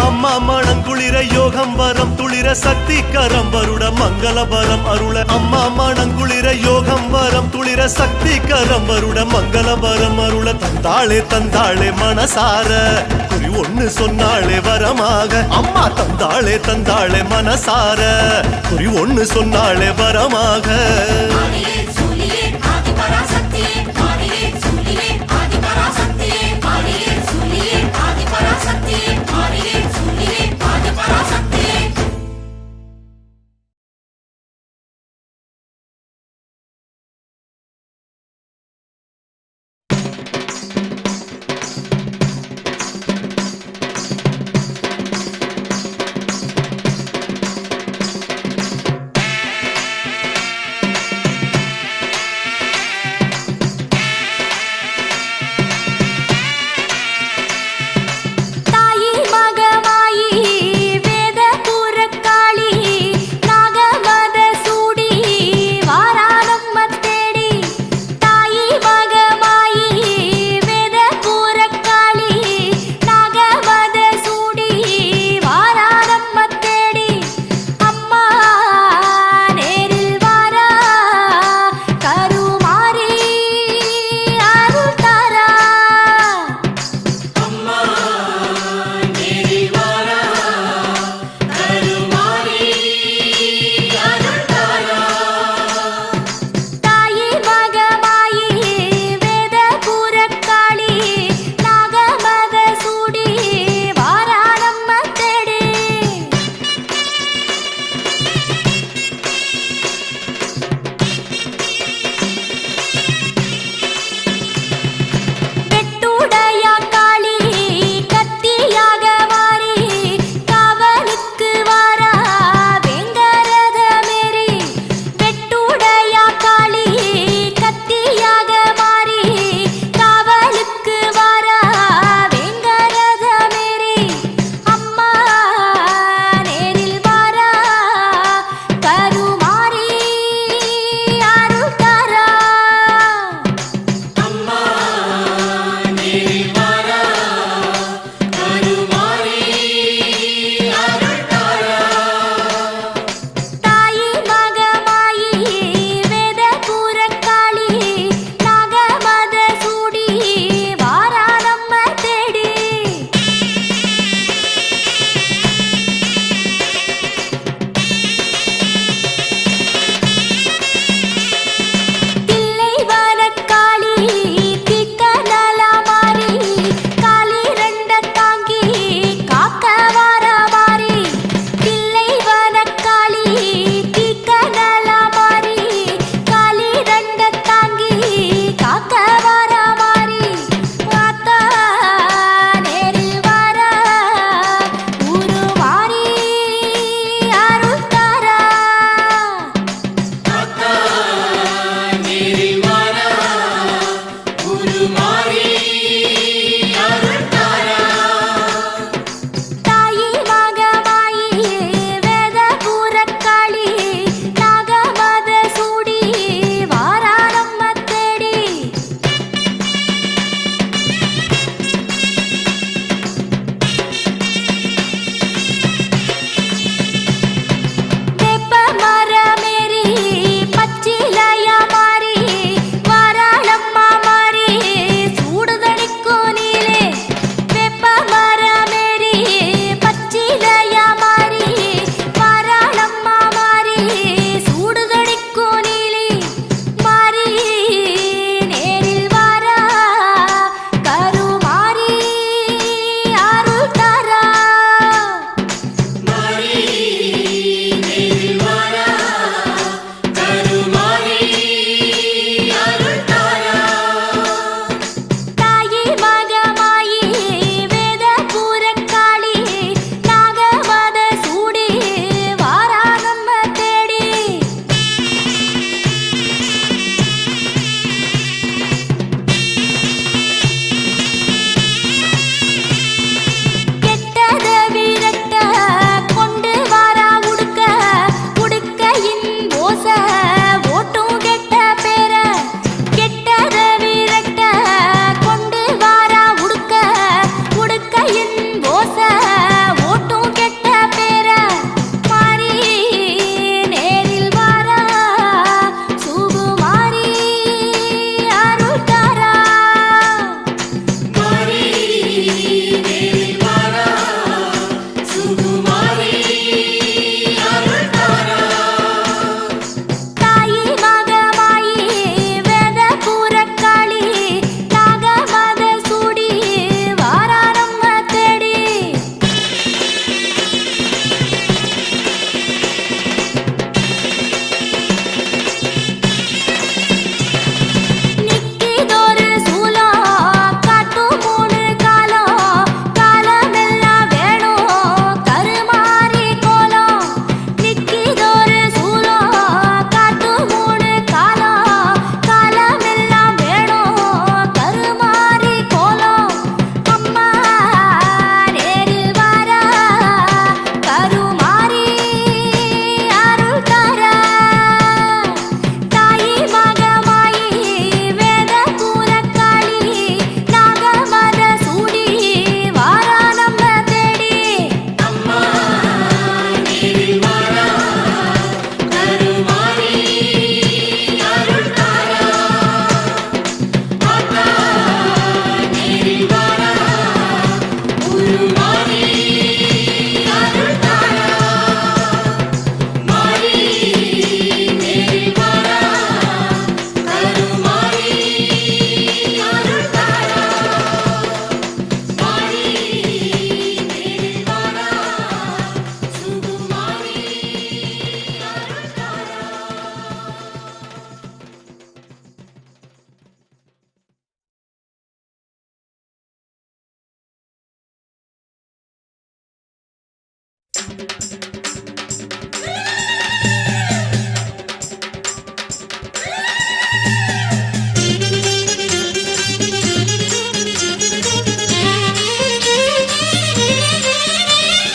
அம்மா மணங்குளிர யோகம் வரம் துளிர சக்தி கரம் வருட மங்களபரம் அருள அம்மா மணங்குளிர யோகம் வரம் துளிர சக்தி கரம் வருட மங்களபரம் அருள தந்தாளே தந்தாளே மனசார குறி ஒண்ணு சொன்னாளே வரமாக அம்மா தந்தாளே மனசார குறி ஒண்ணு சொன்னாளே வரமாக ஆதியே சூலியே ஆதி பராசக்தியே ஆதியே சூலியே ஆதி பராசக்தியே ஆதியே சூலியே ஆதி பராசக்தியே ஆதியே சூலியே ஆதி பராசக்தியே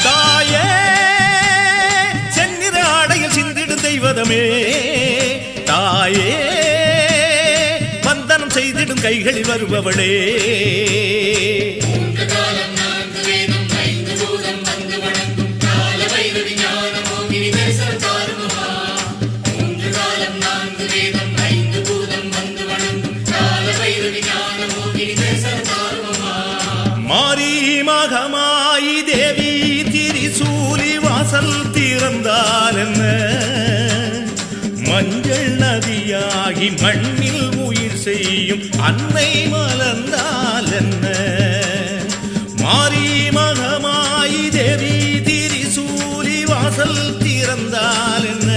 தாயே செந்நிற ஆடையில் சிந்திடும் தெய்வதமே தாயே வந்தனம் செய்திடும் கைகளில் வருபவளே மூன்று காலம் நான்கு வேதம் ஐந்து பூதம் வந்து வணங்கும் கால பைரவி ஞான மோகினி தரிசனம் தாருமம்மா. மூன்று காலம் நான்கு வேதம் ஐந்து பூதம் வந்து வணங்கும் கால பைரவி ஞான மோகினி தரிசனம் தாருமம்மா. மாரி மகமாயி தேவி திரிசூலி வாசல் திறந்தால் என்ன மஞ்சள் நதியாகி மண்ணில் உயிர் செய்யும் அன்னை மலர்ந்தால் என்ன மாரி மகமாயி தேவி திரிசூலி வாசல் திறந்தால் என்ன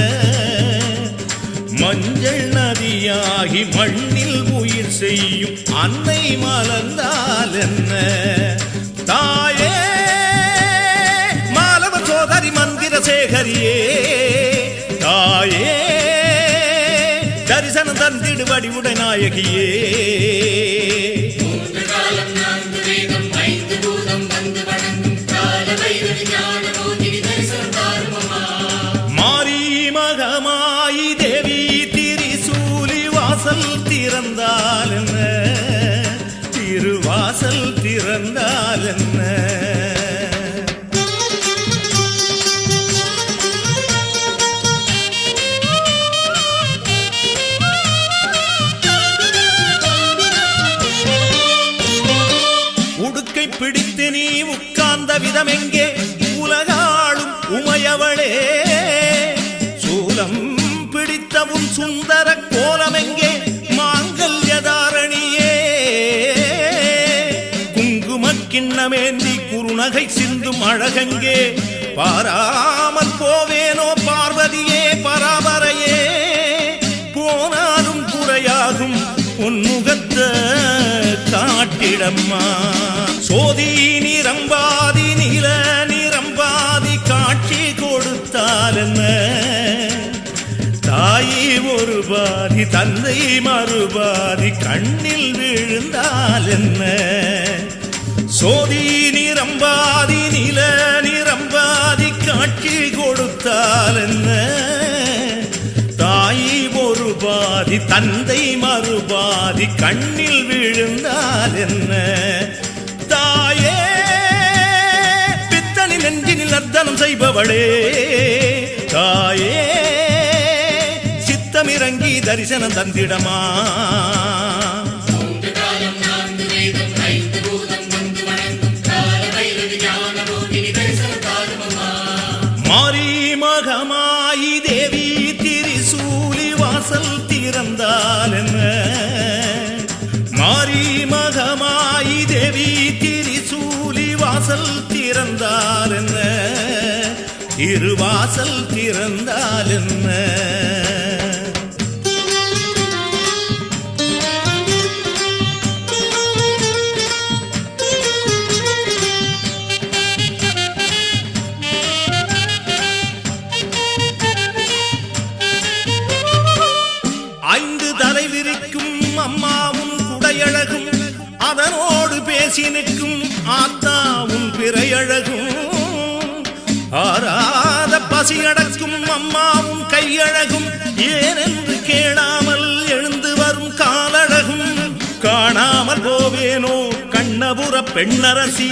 மஞ்சள் நதியாகி மண்ணில் உயிர் செய்யும் அன்னை மலர்ந்தால் என்ன தாயே மாலவ சோதரி மந்திர சேகரியே தாயே தரிசனம் தந்திடு வடிவுடை நாயகியே மூன்று காலம் நான்கு வேதம் ஐந்து பூதம் வந்து வணங்கும் கால பைரவி ஞான மோகினி தரிசனம் தாருமம்மா. மாரி மகமாயி தேவி திரிசூலி வாசல் திறந்தால் என்ன திருவாசல் திறந்தால் என்ன உடுக்கை பிடித்து நீ உட்கார்ந்த விதம் எங்கே உலகாளும் உமையவளே சூலம் பிடித்தவும் சுந்தர கோலம் எங்கே மாங்கல்யதாரணியே குங்குமக் கிண்ணமேந்தி குறுநகை சிந்தும் அழகங்கே பாராமல் போவேனோ பார்வதியே பராபரையே போனாலும் குறையாகும் உன்முகத்த காட்டிடம்மா சோதி நிரம்பாதி நில நிரம்பாதி காட்சி கொடுத்தால் என்ன தாயி ஒரு பாதி தந்தை மறுபாதி கண்ணில் விழுந்தால் என்ன சோதி நிரம்பாதி நில நிரம்பாதி காட்சி கொடுத்தால் என்ன தாயி ஒரு பாதி தந்தை மறுபாதி கண்ணில் விழுந்தால் என்ன தாயே பித்தனி நெஞ்சினில் நர்த்தனம் செய்பவளே தாயே சித்தமிறங்கி தரிசனம் தந்திடமா மூன்று காலம் நான்கு வேதம் ஐந்து பூதம் வந்து வணங்கும் கால பைரவி ஞான மோகினி தரிசனம் தாருமம்மா. மாரி மகமாயி தேவி திரிசூலி வாசல் திறந்தால் என்ன மாரி மகமாயி தேவி திரிசூலி வாசல் திறந்தால் என்ன திருவாசல் திறந்தால் என்ன ஐந்து தலை விரிக்கும் அம்மாவும் குடையழகும் அதனோடு பேசி நிற்கும் ஆத்தாவும் பிறையழகும் ஆராத பசியடக்கும் அம்மாவும் கையழகும் ஏனென்று கேளாமல் எழுந்து வரும் காலழகும் காணாமல் போவேனோ கண்ணபுர பெண்ணரசி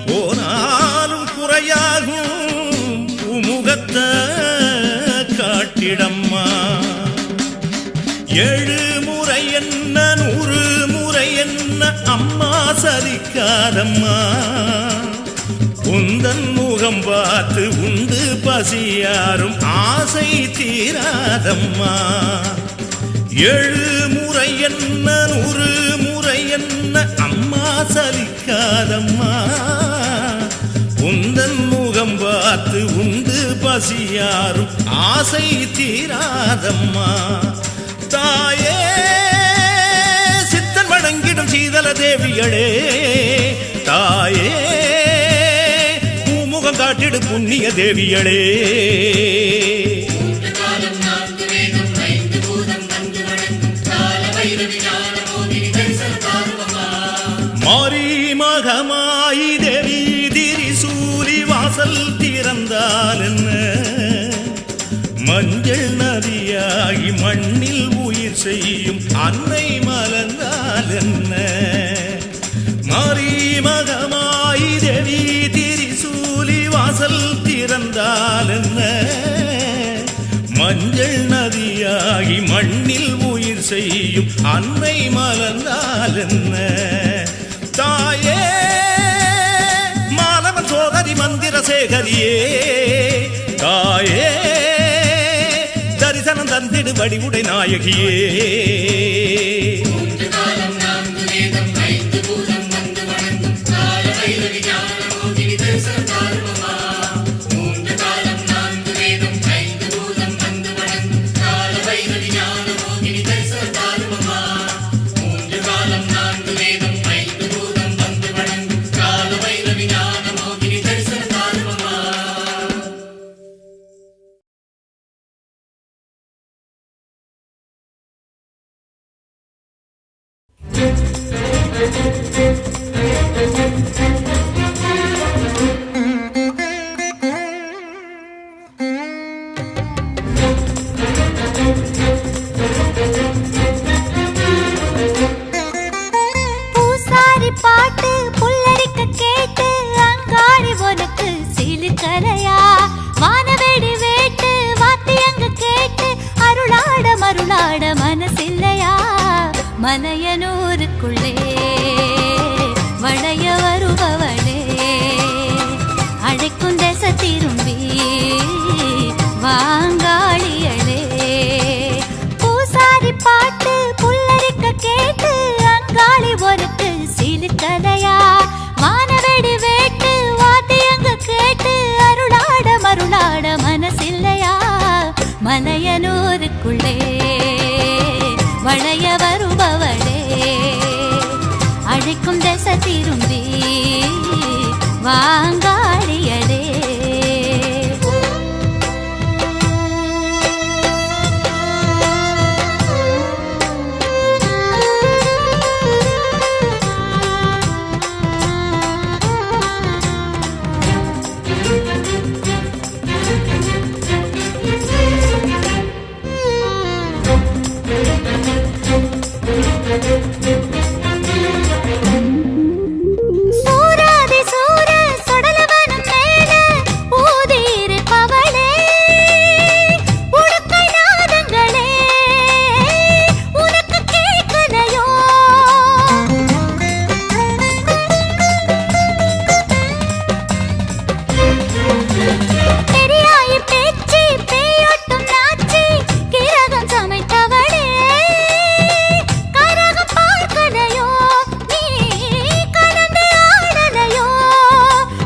போனாலும் குறையாகும் உமுகத்த காட்டிடம்மா ஏழு முறை என்ன நூறு முறை என்ன அம்மா சலிக்காதம்மா உந்தன் முகம் பார்த்து உண்டு பசியாரும் ஆசை தீராதம்மா ஏழு முறை என்ன நூறு முறை என்ன அம்மா சலிக்காதம்மா உந்தன் முகம் பார்த்து உண்டு பசியாரும் ஆசை தீராதம்மா தாயே சித்தன் வணங்கிடும் சீதல தேவியளே தாயே பூமுகம் காட்டி வந்திடு புண்ணிய தேவியளே. மாரி மகமாயி தேவி திரிசூலி வாசல் திறந்தால் என்ன, மஞ்சள் நதியாகி மண்ணில் உயிர் செய்யும் அன்னை மலர்ந்தால் என்ன. மாரி மகமாயி தேவி திரிசூலி வாசல் திறந்தால் என்ன, மஞ்சள் நதியாகி மண்ணில் உயிர் செய்யும் அன்னை மலர்ந்தால் என்ன. தாயே மாணவன் சோதரி மந்திர சேகரியே, தாயே தரிசனம் தந்திடு வடிவுடை நாயகியே. பூசாரி பாட்டு புல்லரிக்க கேட்டு அங்காடி உனக்கு சிலுக்கலையா, வானவேடி வேட்டு வாத்தியங்க கேட்டு அருளாட மருளாட மனசில்லையா. மலையனூருக்குள்ளே வளைய வருபவளே, அழைக்கும் தேச திரும்பி வாங்காளியளே. பூசாரி பாட்டு புல்லரிக்க கேட்டு அங்காளி ஒருக்கு சிலுக்கலையா, வானவெடி வேட்டு வாத்தியங்க கேட்டு அருளாட மருளாட மனசில்லையா. மலையனூருக்குள்ளே வளைய வருபவளே, அழைக்கும் தேச திரும்பி வாங்காளியளே. சூராதி சூர சுடலவனம் மேல ஊதியிருப்பவளே, உடுக்கை நாதங்களே உனக்கு கேட்கலையோ. பெரியாயி பேச்சு பேயோட்டும் நாச்சி கிரகம் சமைத்தவளே, கரகம் பார்க்கலையோ நீ கலந்து ஆடலையோ.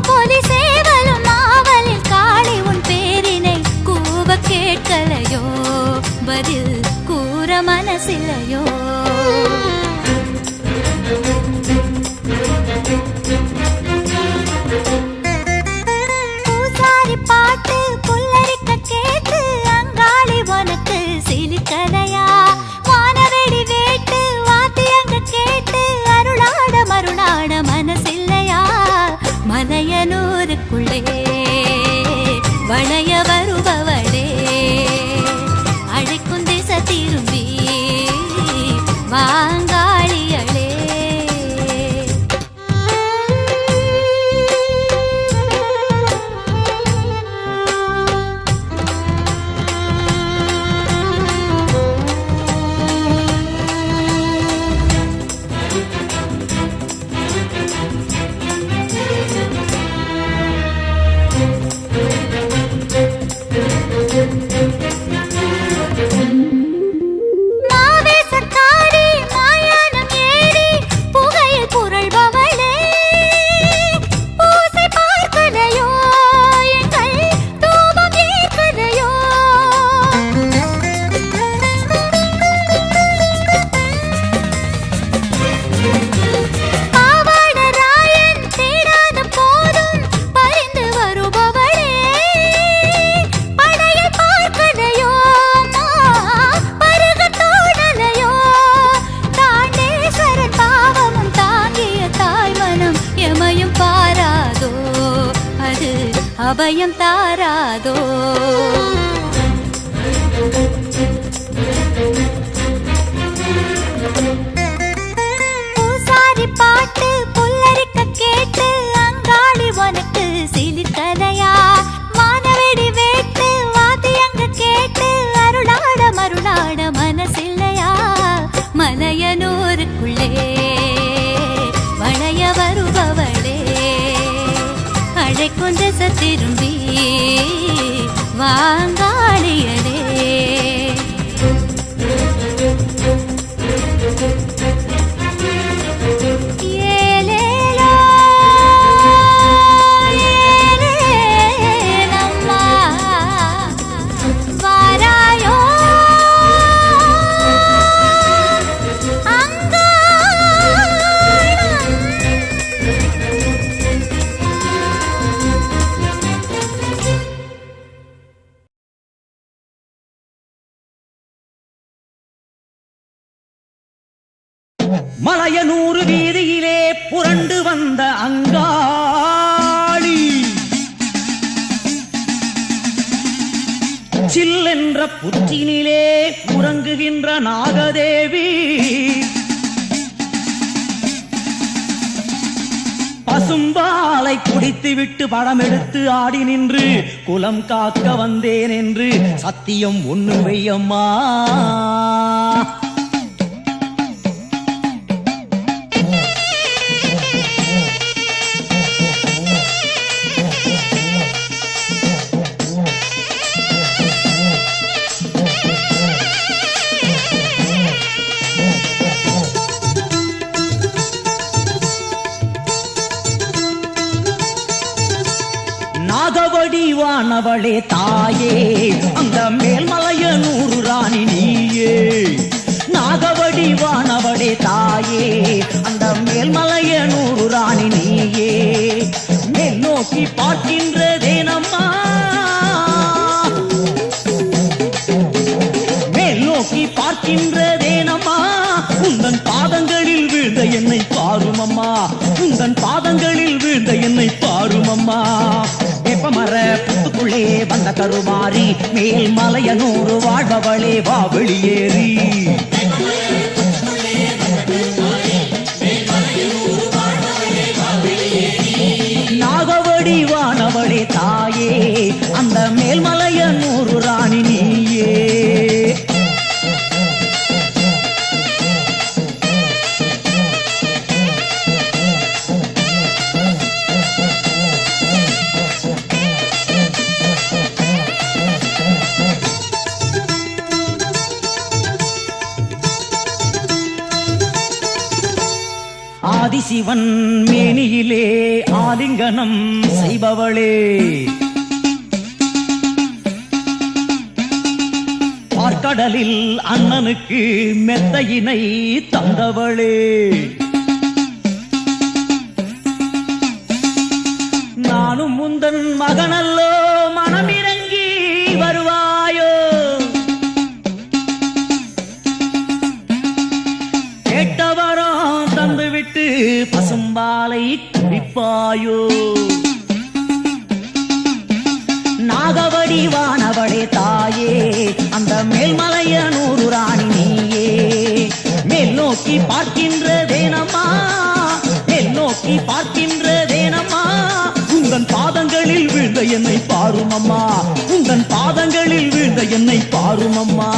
பொலி சேவலும் நாவலில் காளி உன் பேரினை கூவ கேட்கலையோ, பதில் கூற மனசில்லையோ. பூசாரி பாட்டு புல்லரிக்க கேட்டு அங்காளி உனக்கு சிலுக்கலையா, வானவெடி வேட்டு வாத்தியங்க கேட்டு அருளாட மருளாட மனசில்லையா. மலையனூருக்குள்ளே வளைய வருபவளே, அழைக்கும் திசை திரும்பி வாங்காளியளே. அபயம் தாராதோ. பூசாரி பாட்டு புல்லரிக்க கேட்டு அங்காளி உனக்கு சிலிர்கதையா. வானவெடி வேட்டு வாத்தியங்க கேட்டு அருளாட மருளாட மனசில்லையா. மலையனூருக்குள்ளே வளைய வருபவளே அழைக்கொன்ற திரும்பி வாங்காளியடே. ஏலேலோ ஏலேலம்மா வாராயோ மலையனூறு வீதியிலே புரண்டு வந்த அங்காளி சில்லென்ற புற்றினிலே உறங்குகின்ற நாகதேவி. பசும்பாலை குடித்துவிட்டு படம் எடுத்து ஆடி நின்று குலம் காக்க வந்தேன் என்று சத்தியம் ஒண்ணு வையம்மா. நாகவடிவானவளே தாயே அந்த மேல்மலையனூறு ராணி நீயே. நாகவடிவானவளே தாயே அந்த மேல்மலையனூறு ராணி நீயே. மேல் நோக்கி பார்க்கின்றதேனம்மா மேல் நோக்கி பார்க்கின்றதேனம்மா. உந்தன் பாதங்களில் வீழ்ந்த என்னை பாருமம்மா. உந்தன் பாதங்களில் வீழ்ந்த என்னை பாருமம்மா. வேப்பமர புத்துக்குள்ளே வந்த கருமாறி மேல் மலையனூறு வாழ்பவளே வா வெளியேறி. நாகவடிவானவளே தாயே அந்த மேல்மலையனூறு ராணி நீயே. ஆதிசிவன் மேனியிலே ஆலிங்கனம் செய்பவளே பார்க்கடலில் அண்ணனுக்கு மெத்தையினை தந்தவளே. நானும் முந்தன் மகனல்லோ மனமிறங்கி வருவாயோ. கேட்டவரம் தந்துவிட்டு பசும்பாலை குடிப்பாயோ. நாகவடிவானவளே தாயே அந்த மேல்மலையனூறு ராணி நீயே. மேல் நோக்கி பார்க்கின்றதேனம்மா மேல் நோக்கி பார்க்கின்றதேனம்மா. உந்தன் பாதங்களில் வீழ்ந்த என்னை பாருமம்மா. உந்தன் பாதங்களில் வீழ்ந்த என்னை பாருமம்மா.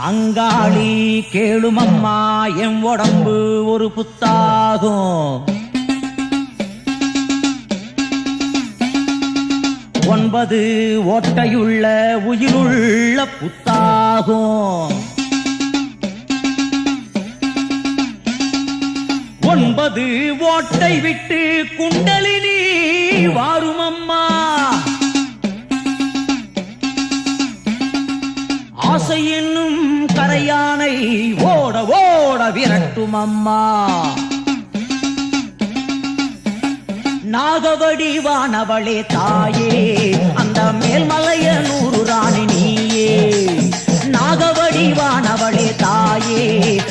அங்காளி கேளுமம்மா என் உடம்பு ஒரு புத்தாகும். 9 ஓட்டையுள்ள உயிருள்ள புத்தாகும். 9 ஓட்டை விட்டு குண்டலினி வாருமம்மா. ஆசை என்னும் கரையானை ஓட ஓட விரட்டும் அம்மா. நாகவடிவானவளே தாயே அந்த மேல்மலைய நூறு ராணி நீயே நாகவடிவானவளே தாயே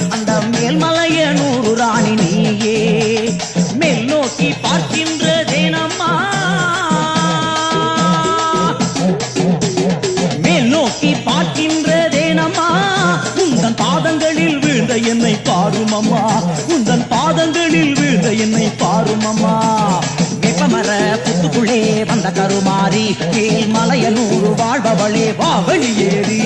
அந்த மேல்மலைய நூறு ராணி நீயே மேல் நோக்கி பார்க்கின்றதேனம்மா மேல் நோக்கி பார்க்கின்றதேனம்மா உந்தன் பாதங்களில் வீழ்ந்த என்னை பாரும் அம்மா உந்தன் பாதங்களில் வீழ்ந்த என்னை பாரும் அம்மா வேப்பமர புத்துக்குள்ளே வந்த கருமாறி மேல் மலைய நூறு வாழ்பவளே வா வெளியேறி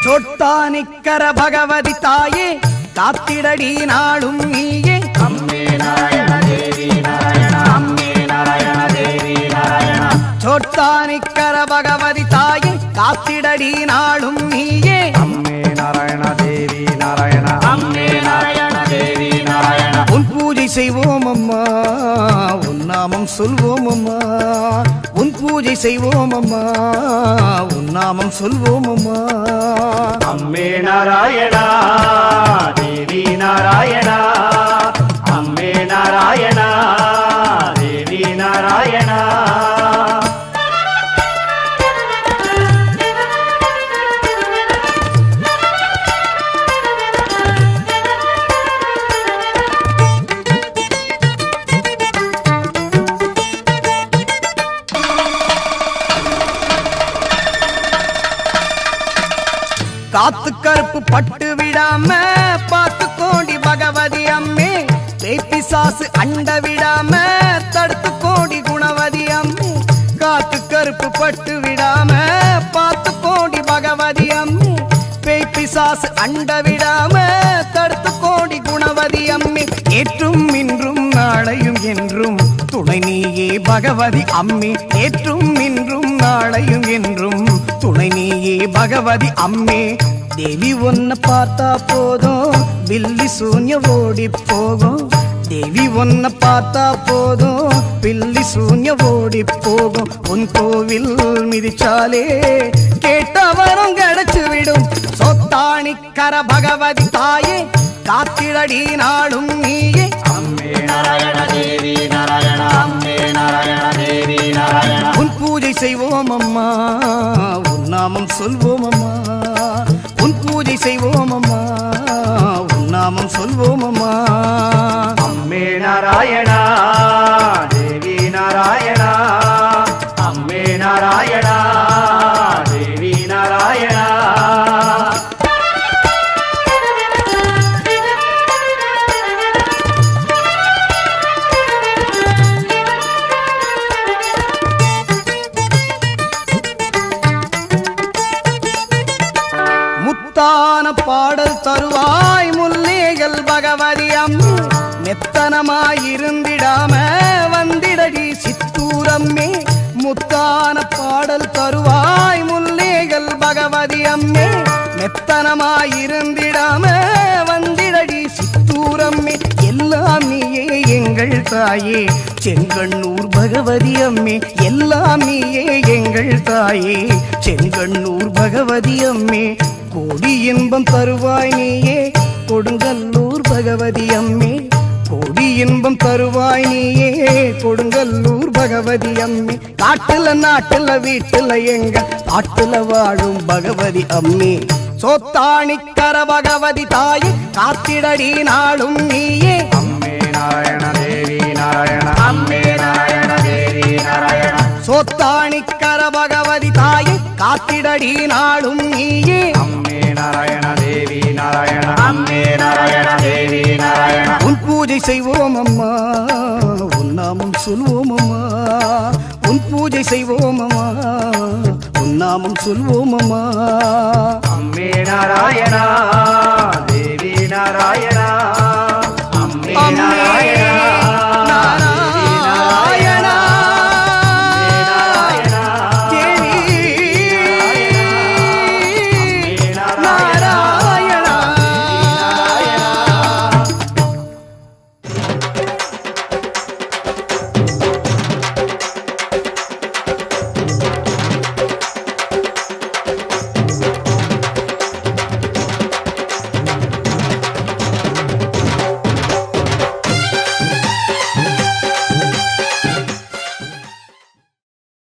சொட்டானிக்கர பகவதி தாயே காத்திடடி நாளும் நீயே அம்மே நாராயண தேவி நாராயண அம்மே நாராயண தேவி நாராயண சொட்டானிக்கர பகவதி தாயே காத்திடடி நாளும் நீயே அம்மே நாராயண தேவி நாராயண அம்மே நாராயண தேவி நாராயண உன் பூஜை செய்வோம் அம்மா உன் நாமம் சொல்வோம் அம்மா உன் பூஜை செய்வோம் அம்மா உன் நாமம் சொல்வோம் அம்மா அம்மே நாராயணா தேவி நாராயணா அம்மே நாராயணா தேவி நாராயணா காத்து கருப்பு பட்டு விடாம பார்த்து கோடி பகவதி அம்மே பேப்பிசாசு அண்ட விடாம தடுத்து கோடி குணவதி அம்மே காத்து கருப்பு பட்டு விடாம பார்த்து கோடி பகவதி அம்மே பேப்பிசாசு அண்ட விடாம தடுத்து கோடி குணவதி அம்மே ஏற்றும் இன்றும் நாளையும் என்றும் துணை நீயே பகவதி அம்மே ஏற்றும் இன்றும் நாளையும் என்றும் துணை நீயே பகவதி அம்மே தேவி ஒன்ன பார்த்தா போதும் பில்லி சூன்ய ஓடி போகும் தேவி ஒன்ன பார்த்தா போதும் பில்லி சூன்ய ஓடி போகும் உன் கோவில் மிதிச்சாலே கேட்டவரும் கிடைச்சு விடும் சொத்தாணிக்கர பகவதி தாயே காத்திரடி நாளும் நீயே அம்மே நாராயண தேவி நாராயண அம்மே நாராயண தேவி நாராயண உன் பூஜை செய்வோம் அம்மா உன் நாமம் சொல்வோம் அம்மா உன் பூஜை செய்வோம் அம்மா உன் நாமம் சொல்வோம் அம்மா அம்மே நாராயணா தேவி நாராயணா அம்மே நாராயணா தேவி நாராயணா முத்தான பாடல் தருவாய் முல்லேகள் பகவதி அம்மே மெத்தனமாயிருந்திடாம வந்திடடி சித்தூரம்மே முத்தான பாடல் தருவாய் முல்லேகள் பகவதி அம்மே மெத்தனமாயிருந்திடாம வந்திடடி சித்தூரம்மே எல்லாம் நீயே எங்கள் தாயே செங்கண்ணூர் பகவதி அம்மே எல்லாம் நீயே எங்கள் தாயே செங்கண்ணூர் பகவதி அம்மே கோடி இன்பம் தருவாய் நீயே கொடுங்கல்லூர் பகவதி அம்மே கோடி இன்பம் தருவாய் நீயே கொடுங்கல்லூர் பகவதி அம்மே காட்டுல நாட்டுல வீட்டுல எங்க ஆட்டுல வாழும் பகவதி அம்மே சொத்தாணிக்கர பகவதி தாயே காத்திடடி நாளும் நீயே அம்மே நாராயண தேவி நாராயண அம்மே நாராயண தேவி நாராயண சொத்தாணிக்கர பகவதி தாயே காத்திடடி நாளும் நீயே அம்மே நாராயண தேவி நாராயண அம்மே நாராயண தேவி நாராயண உன் பூஜை செய்வோம் அம்மா உன் நாமம் சொல்வோம் அம்மா உன் பூஜை செய்வோம் அம்மா உன் நாமம் சொல்வோம் அம்மா அம்மே நாராயணா தேவி நாராயண